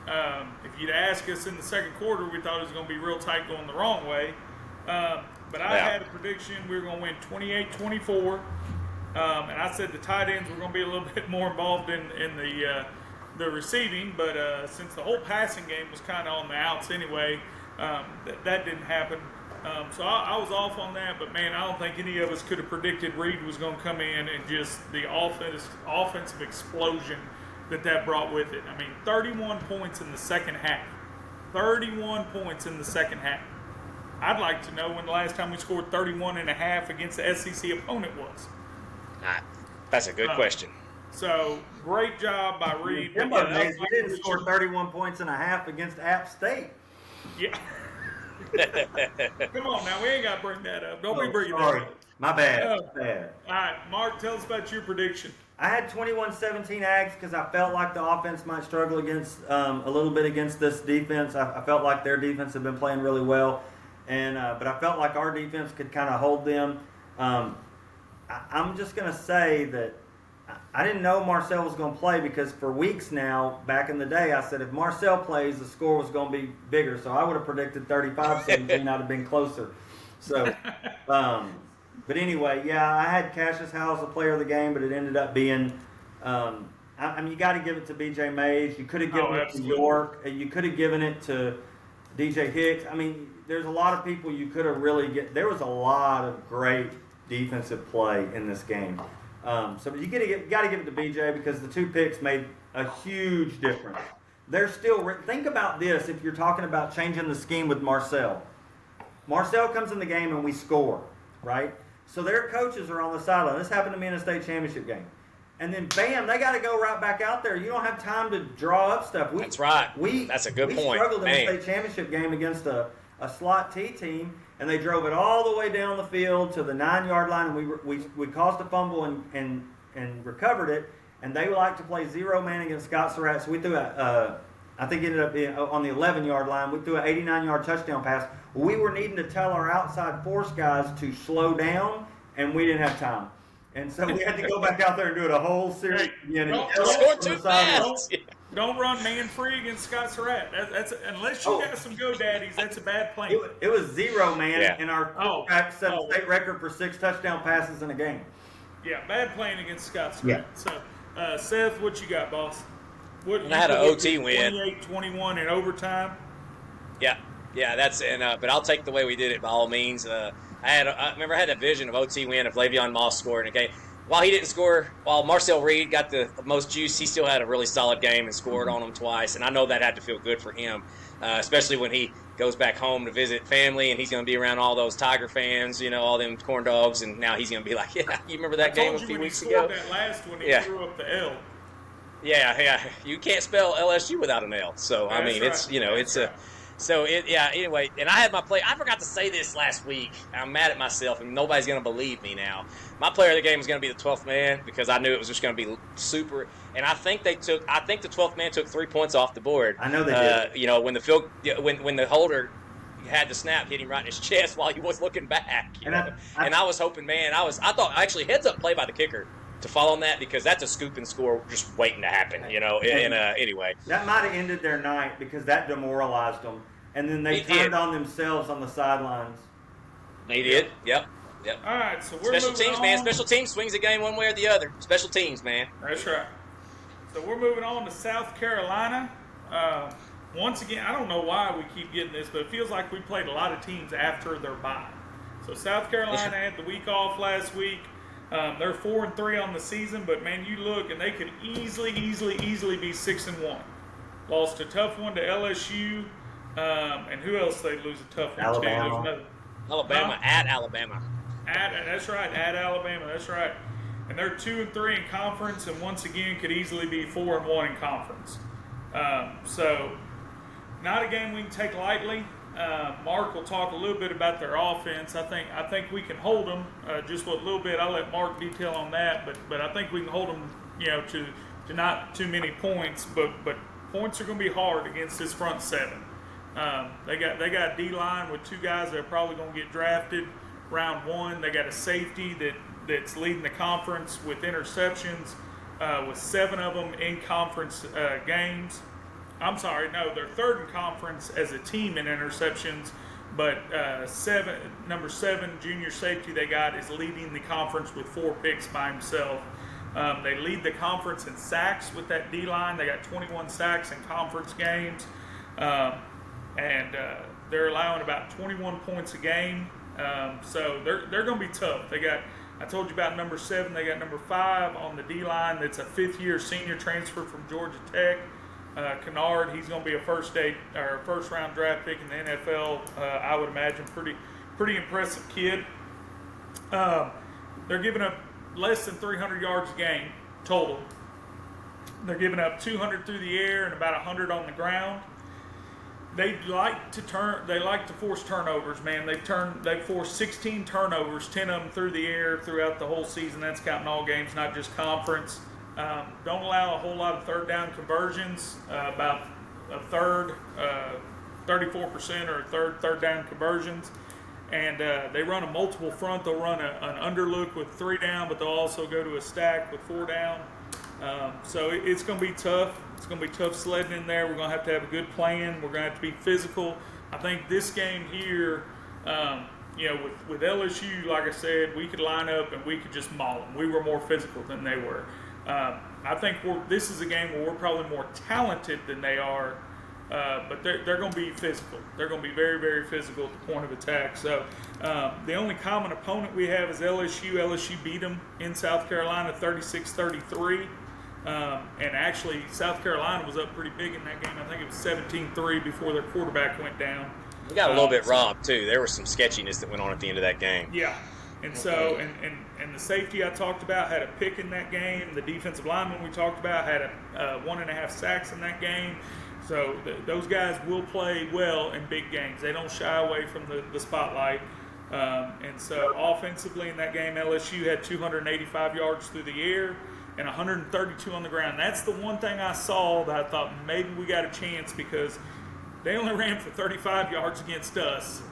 If you'd ask us in the second quarter, we thought it was going to be real tight going the wrong way. But I had a prediction we were going to win 28-24. And I said the tight ends were going to be a little bit more involved in the receiving. But since the whole passing game was kind of on the outs anyway, that didn't happen. So I was off on that, but man, I don't think any of us could have predicted Reed was going to come in and just the offensive explosion that brought with it. 31 points in the second half. 31 points in the second half. I'd like to know when the last time we scored 31 and a half against the SEC opponent was. That's a good question. So, great job by Reed. We didn't score 31 points and a half against App State. Yeah. Come on now, we ain't got to bring that up. Don't be bringing that up. My bad. All right, Mark, tell us about your prediction. I had 21-17 Ags because I felt like the offense might struggle against a little bit against this defense. I felt like their defense had been playing really well, but I felt like our defense could kind of hold them. I'm just going to say that I didn't know Marcel was going to play because for weeks now, back in the day, I said if Marcel plays, the score was going to be bigger. So I would have predicted 35-17. I'd have been closer. So, but anyway, I had Cassius Howell as the player of the game, but it ended up being, you got to give it to B.J. Mays. You could have given it to York. You could have given it to D.J. Hicks. There's a lot of people you could have there was a lot of great defensive play in this game. So you got to give it to BJ because the 2 picks made a huge difference. They're still think about this if you're talking about changing the scheme with Marcel. Marcel comes in the game and we score, right? So their coaches are on the sideline. This happened to me in a state championship game. and then bam, they got to go right back out there. You don't have time to draw up stuff. That's right. That's a good point. We struggled in the Man. state championship game against a slot T team, and they drove it all the way down the field to the 9-yard line, and we caused a fumble and recovered it. And they like to play zero man against Scott Surratt, so we threw I think it ended up being on the 11-yard line. We threw an 89-yard touchdown pass. We were needing to tell our outside force guys to slow down, and we didn't have time. And so we had to go back out there and do it a whole series. Don't score too fast. Don't run man free against Scott Surratt. That's unless you got some GoDaddies, that's a bad plan. It was zero man, Yeah. and our quarterback set a state record for 6 touchdown passes in a game. Yeah, bad playing against Scott Surratt. So, Seth, what you got, boss? And I had an OT win. 28-21 in overtime. Yeah, that's but I'll take the way we did it by all means. I remember I had a vision of OT win if Le'Veon Moss scored. Okay, while he didn't score, while Marcel Reed got the most juice, he still had a really solid game and scored on him twice. And I know that had to feel good for him, especially when he goes back home to visit family and he's going to be around all those Tiger fans, all them corn dogs, and now he's going to be like, yeah, you remember that game a few weeks ago? That last one, he threw up the L. Yeah, you can't spell LSU without an L. So I mean, it's Anyway, and I had my play. I forgot to say this last week. I'm mad at myself, and nobody's gonna believe me now. My player of the game was gonna be the 12th man because I knew it was just gonna be super. And I think the 12th man took 3 points off the board. I know they did. When the holder had the snap hit him right in his chest while he was looking back. And I was hoping, man, I thought actually heads up play by the kicker to fall on that because that's a scoop and score just waiting to happen, anyway. That might have ended their night because that demoralized them. And then they turned on themselves on the sidelines. They did, yep. All right, so we're Special moving teams, on. man. Special teams swings a game one way or the other. Special teams, man. That's right. So we're moving on to South Carolina. Once again, I don't know why we keep getting this, but it feels like we played a lot of teams after their bye. So South Carolina had the week off last week. They're 4-3 on the season, but man, you look and they could easily be 6-1. Lost a tough one to LSU, and who else they lose a tough one Alabama. to? Alabama at Alabama. That's right, at Alabama. That's right. And they're 2-3 in conference, and once again could easily be 4-1 in conference. So, not a game we can take lightly. Mark will talk a little bit about their offense. I think we can hold them just a little bit. I'll let Mark detail on that, but I think we can hold them, to not too many points. But points are going to be hard against this front seven. They got D-line with 2 guys that are probably going to get drafted round 1. They got a safety that's leading the conference with interceptions, with 7 of them in conference games. I'm sorry, no, they're 3rd in conference as a team in interceptions, but number 7 junior safety they got is leading the conference with 4 picks by himself. They lead the conference in sacks with that D-line. They got 21 sacks in conference games, and they're allowing about 21 points a game. So they're going to be tough. I told you about number 7. They got number 5 on the D-line. That's a 5th-year senior transfer from Georgia Tech. Kennard, he's going to be a first-round draft pick in the NFL. I would imagine pretty impressive kid. They're giving up less than 300 yards a game total. They're giving up 200 through the air and about 100 on the ground. They like to force turnovers, man. They've forced 16 turnovers, 10 of them through the air throughout the whole season. That's counting all games, not just conference. Don't allow a whole lot of third down conversions, about a third, 34% or third down conversions. And they run a multiple front. They'll run an underlook with 3 down, but they'll also go to a stack with 4 down. So it's going to be tough. It's going to be tough sledding in there. We're going to have a good plan. We're going to have to be physical. I think this game here, with LSU, like I said, we could line up and we could just maul them. We were more physical than they were. I think this is a game where we're probably more talented than they are, but they're going to be physical. They're going to be very, very physical at the point of attack. So the only common opponent we have is LSU. LSU beat them in South Carolina 36-33. And actually, South Carolina was up pretty big in that game. I think it was 17-3 before their quarterback went down. We got a little bit robbed, too. There was some sketchiness that went on at the end of that game. Yeah. And so, and the safety I talked about had a pick in that game. The defensive lineman we talked about had a 1.5 sacks in that game. So those guys will play well in big games. They don't shy away from the spotlight. And so offensively in that game, LSU had 285 yards through the air and 132 on the ground. That's the one thing I saw that I thought maybe we got a chance, because they only ran for 35 yards against us.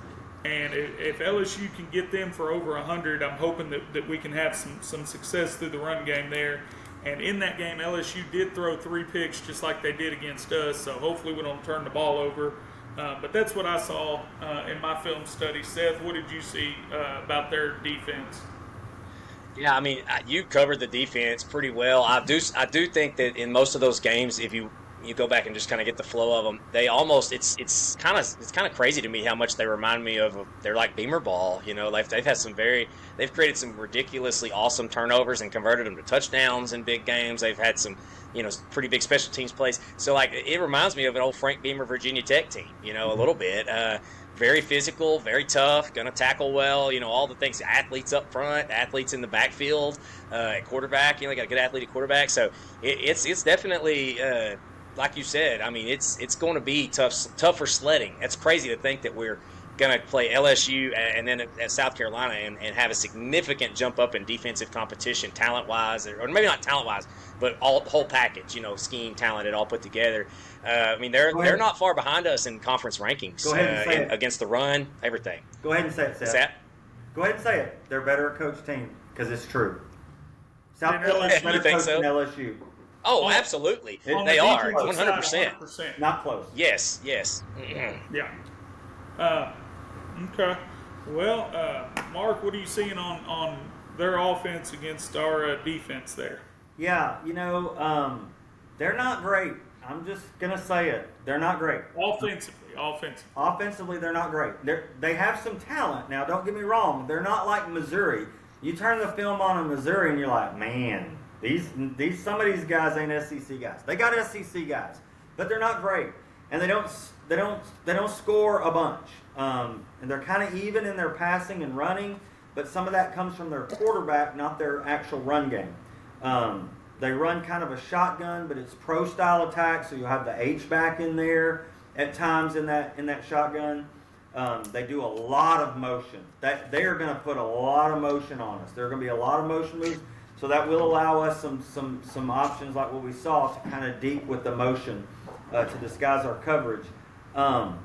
And if LSU can get them for over 100, I'm hoping that we can have some success through the run game there. And in that game, LSU did throw 3 picks just like they did against us, so hopefully we don't turn the ball over. But that's what I saw in my film study. Seth, what did you see about their defense? Yeah, I mean, you covered the defense pretty well. I do think that in most of those games, if you go back and just kind of get the flow of them, they almost it's kind of crazy to me how much they remind me of. They're like Beamer ball, you know. They've had they've created some ridiculously awesome turnovers and converted them to touchdowns in big games. They've had some, you know, pretty big special teams plays. So like it reminds me of an old Frank Beamer Virginia Tech team, you know, a little bit. Very physical, very tough, going to tackle well, you know, all the things. Athletes up front, athletes in the backfield, at quarterback, you know, they got a good athlete at quarterback. So it's definitely. Like you said, I mean, it's going to be tougher sledding. It's crazy to think that we're going to play LSU and then at South Carolina and have a significant jump up in defensive competition, talent-wise, or maybe not talent-wise, but the whole package, you know, scheme, talent, it all put together. I mean, they're not far behind us in conference rankings. Go ahead and say it. Against the run, everything. Go ahead and say it, Seth. What's that? Go ahead and say it. They're a better coach team, because it's true. South You Carolina's better think coach so? than LSU. Oh, absolutely. On They the are, defensive side, 100%. 100%. Not close. Yes. Yeah. Okay. Well, Mark, what are you seeing on their offense against our defense there? Yeah, you know, they're not great. I'm just going to say it. They're not great. Offensively, they're not great. They have some talent. Now, don't get me wrong. They're not like Missouri. You turn the film on in Missouri and you're like, man, some of these guys ain't SEC guys. They got SEC guys, but they're not great, and they don't score a bunch. And they're kind of even in their passing and running, but some of that comes from their quarterback, not their actual run game. They run kind of a shotgun, but it's pro style attack, so you'll have the H back in there at times in that shotgun. They do a lot of motion. They are going to put a lot of motion on us. There are going to be a lot of motion moves. So that will allow us some options like what we saw to kind of deep with the motion to disguise our coverage. But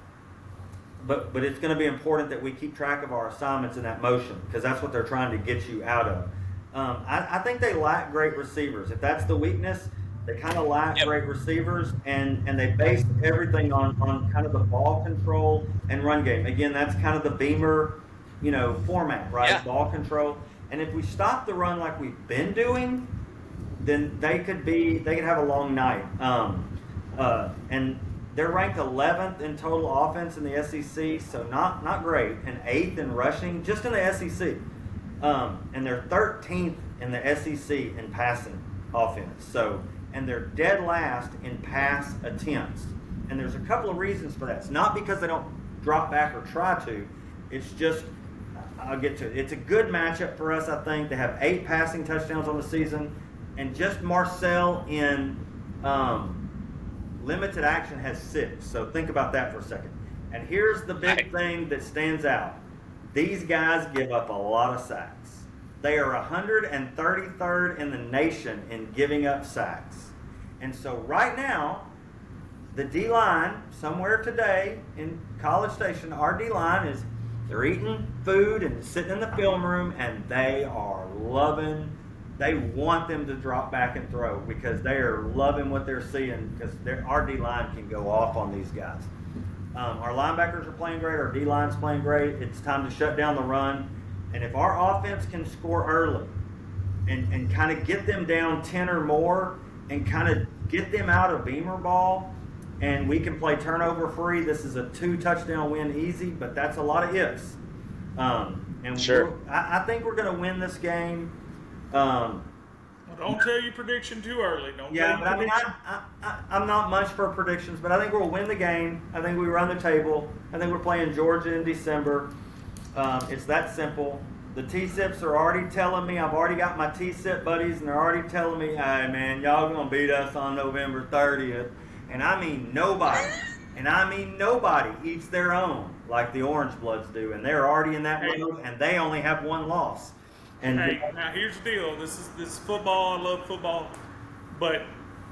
it's going to be important that we keep track of our assignments in that motion, because that's what they're trying to get you out of. I think they lack great receivers. If that's the weakness, they kind of lack great receivers, and they base everything on kind of the ball control and run game. Again, that's kind of the Beamer, you know, format, right? Yeah. Ball control. And if we stop the run like we've been doing, then they could have a long night. And they're ranked 11th in total offense in the SEC, so not great, and 8th in rushing just in the SEC. And they're 13th in the SEC in passing offense. So, and they're dead last in pass attempts. And there's a couple of reasons for that. It's not because they don't drop back or try to. It's just, I'll get to it. It's a good matchup for us, I think. They have 8 passing touchdowns on the season, and just Marcel in limited action has 6. So think about that for a second. And here's the big thing that stands out. These guys give up a lot of sacks. They are 133rd in the nation in giving up sacks. And so right now, the D-line, somewhere today in College Station, our D-line they're eating food and sitting in the film room, and they are loving. They want them to drop back and throw, because they are loving what they're seeing, because our D-line can go off on these guys. Our linebackers are playing great. Our D-line's playing great. It's time to shut down the run. And if our offense can score early and kind of get them down 10 or more and kind of get them out of Beamer ball, and we can play turnover free, this is a 2-touchdown win easy, but that's a lot of ifs. And sure. I think we're going to win this game. Well, don't tell your prediction too early. I'm not much for predictions, but I think we'll win the game. I think we run the table. I think we're playing Georgia in December. It's that simple. The T-SIPs are already telling me, I've already got my T-SIP buddies, and they're already telling me, hey man, y'all gonna beat us on November 30th. And I mean nobody eats their own like the Orange Bloods do. And they're already in that mode, and they only have one loss. And Hey, now here's the deal. This is football. I love football, but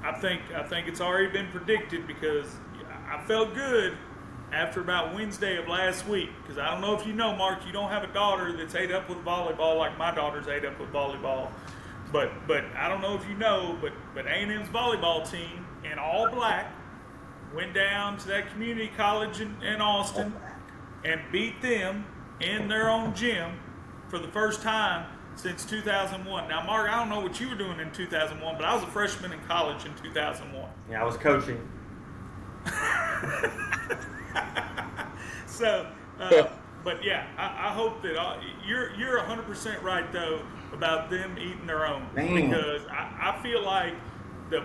I think it's already been predicted because I felt good after about Wednesday of last week. Because I don't know if you know, Mark, you don't have a daughter that's ate up with volleyball like my daughter's ate up with volleyball. But I don't know if you know, but A&M's volleyball team in all black went down to that community college in Austin and beat them in their own gym for the first time since 2001. Now, Mark, I don't know what you were doing in 2001, but I was a freshman in college in 2001. yeah, I was coaching. So, but yeah, I hope that you're 100% right though about them eating their own. Man. Because I feel like they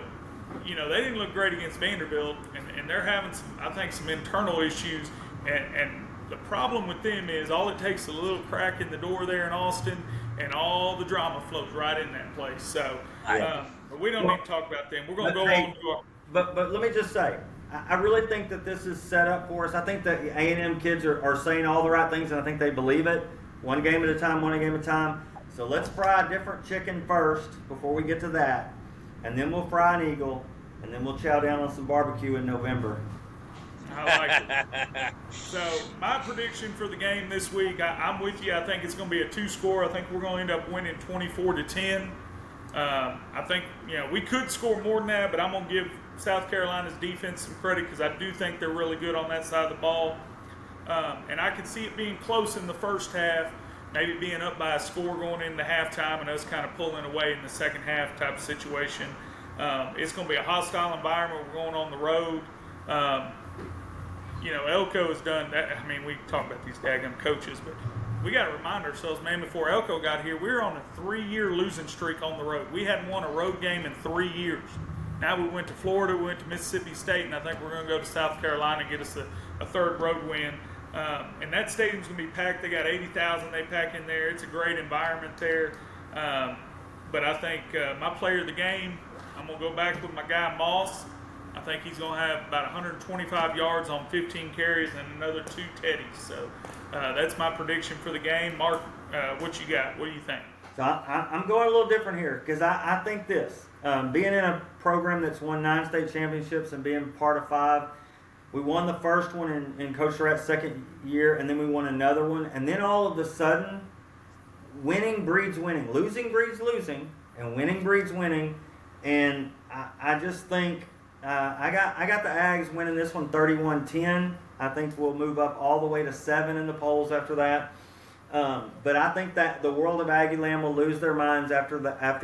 didn't look great against Vanderbilt, and they're having some internal issues, and the problem with them is all it takes is a little crack in the door there in Austin, and all the drama flows right in that place. So, but we don't need to talk about them. We're going to go on to our. But let me just say, I really think that this is set up for us. I think that A&M kids are saying all the right things, and I think they believe it. One game at a time, one game at a time. So let's fry a different chicken first before we get to that, and then we'll fry an eagle, and then we'll chow down on some barbecue in November. I like it. So my prediction for the game this week, I'm with you. I think it's going to be a 2-score. I think we're going to end up winning 24-10. I think we could score more than that, but I'm going to give South Carolina's defense some credit because I do think they're really good on that side of the ball. And I can see it being close in the first half, maybe being up by a score going into halftime and us kind of pulling away in the second half type of situation. It's going to be a hostile environment. We're going on the road. Elko has done that. I mean, we talk about these daggum coaches, but we got to remind ourselves, man, before Elko got here, we were on a 3-year losing streak on the road. We hadn't won a road game in 3 years. Now we went to Florida, we went to Mississippi State, and I think we're going to go to South Carolina and get us a third road win. And that stadium's going to be packed. They got 80,000 they pack in there. It's a great environment there. But I think my player of the game, I'm going to go back with my guy Moss. I think he's going to have about 125 yards on 15 carries and another 2 teddies. So that's my prediction for the game. Mark, what you got? What do you think? So I'm going a little different here because I think this. Being in a program that's won 9 state championships and being part of 5, we won the first one in Coach Surratt's second year, and then we won another one. And then all of a sudden, winning breeds winning. Losing breeds losing, and winning breeds winning. And I just think I got the Ags winning this one 31-10. I think we'll move up all the way to 7 in the polls after that. But I think that the world of Aggie Land will lose their minds after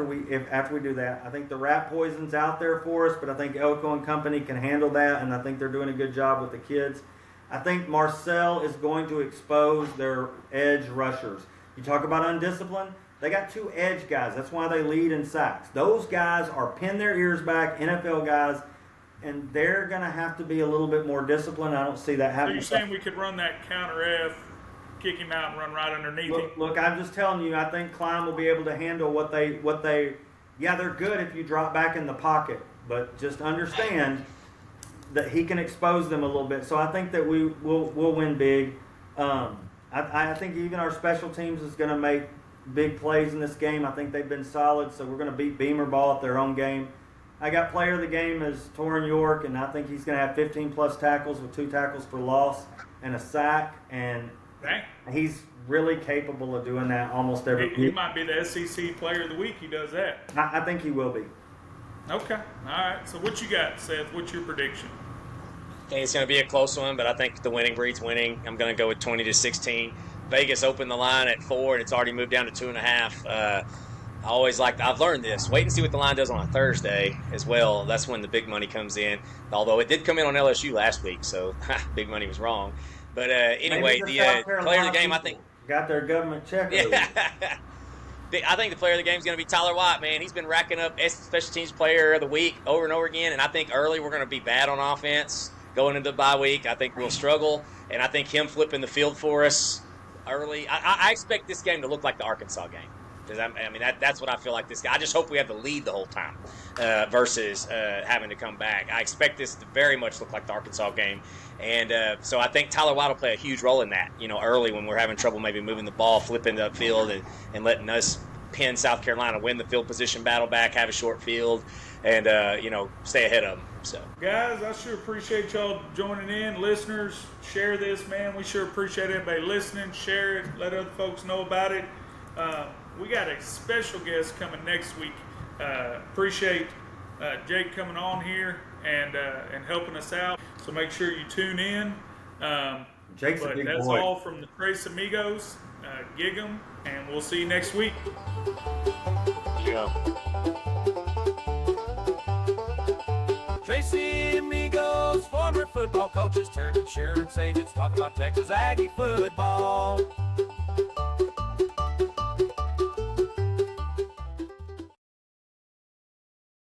we do that. I think the rat poison's out there for us, but I think Elko and company can handle that, and I think they're doing a good job with the kids. I think Marcel is going to expose their edge rushers. You talk about undisciplined. They got 2 edge guys. That's why they lead in sacks. Those guys are pin their ears back, NFL guys, and they're going to have to be a little bit more disciplined. I don't see that So happening. you're saying we could run that counter F, kick him out and run right underneath him? Look, I'm just telling you, I think Klein will be able to handle what they they're good if you drop back in the pocket, but just understand that he can expose them a little bit. So I think that we'll win big. I think even our special teams is going to make big plays in this game. I think they've been solid, so we're going to beat Beamer Ball at their own game. I got player of the game as Torrin York, and I think he's going to have 15-plus tackles with 2 tackles for loss and a sack, and he's really capable of doing that almost every week. He might be the SEC player of the week. He does that. I think he will be. Okay. All right. So what you got, Seth? What's your prediction? I think it's going to be a close one, but I think the winning breeds winning. I'm going to go with 20-16. Vegas opened the line at 4, and it's already moved down to 2.5. I've learned this. Wait and see what the line does on a Thursday as well. That's when the big money comes in. Although it did come in on LSU last week, so big money was wrong. But anyway, the player of the game, I think, got their government check. Yeah. I think the player of the game is going to be Tyler White, man. He's been racking up special teams player of the week over and over again, and I think early we're going to be bad on offense going into the bye week. I think we'll struggle, and I think him flipping the field for us early. I expect this game to look like the Arkansas game. Because I mean that's what I feel like this. I just hope we have the lead the whole time versus having to come back. I expect this to very much look like the Arkansas game, and so I think Tyler White will play a huge role in that. Early when we're having trouble maybe moving the ball, flipping the field, and letting us pin South Carolina, win the field position battle back, have a short field, and stay ahead of them. So Guys, I sure appreciate y'all joining in. Listeners, share this, man. We sure appreciate everybody listening. Share it. Let other folks know about it. We got a special guest coming next week. Appreciate Jake coming on here and helping us out. So make sure you tune in. Jake's a But big that's boy. all from the Trace Amigos. Gig 'em, and we'll see you next week. Tracy Amigos, former football coaches turned insurance agents, talk about Texas Aggie football.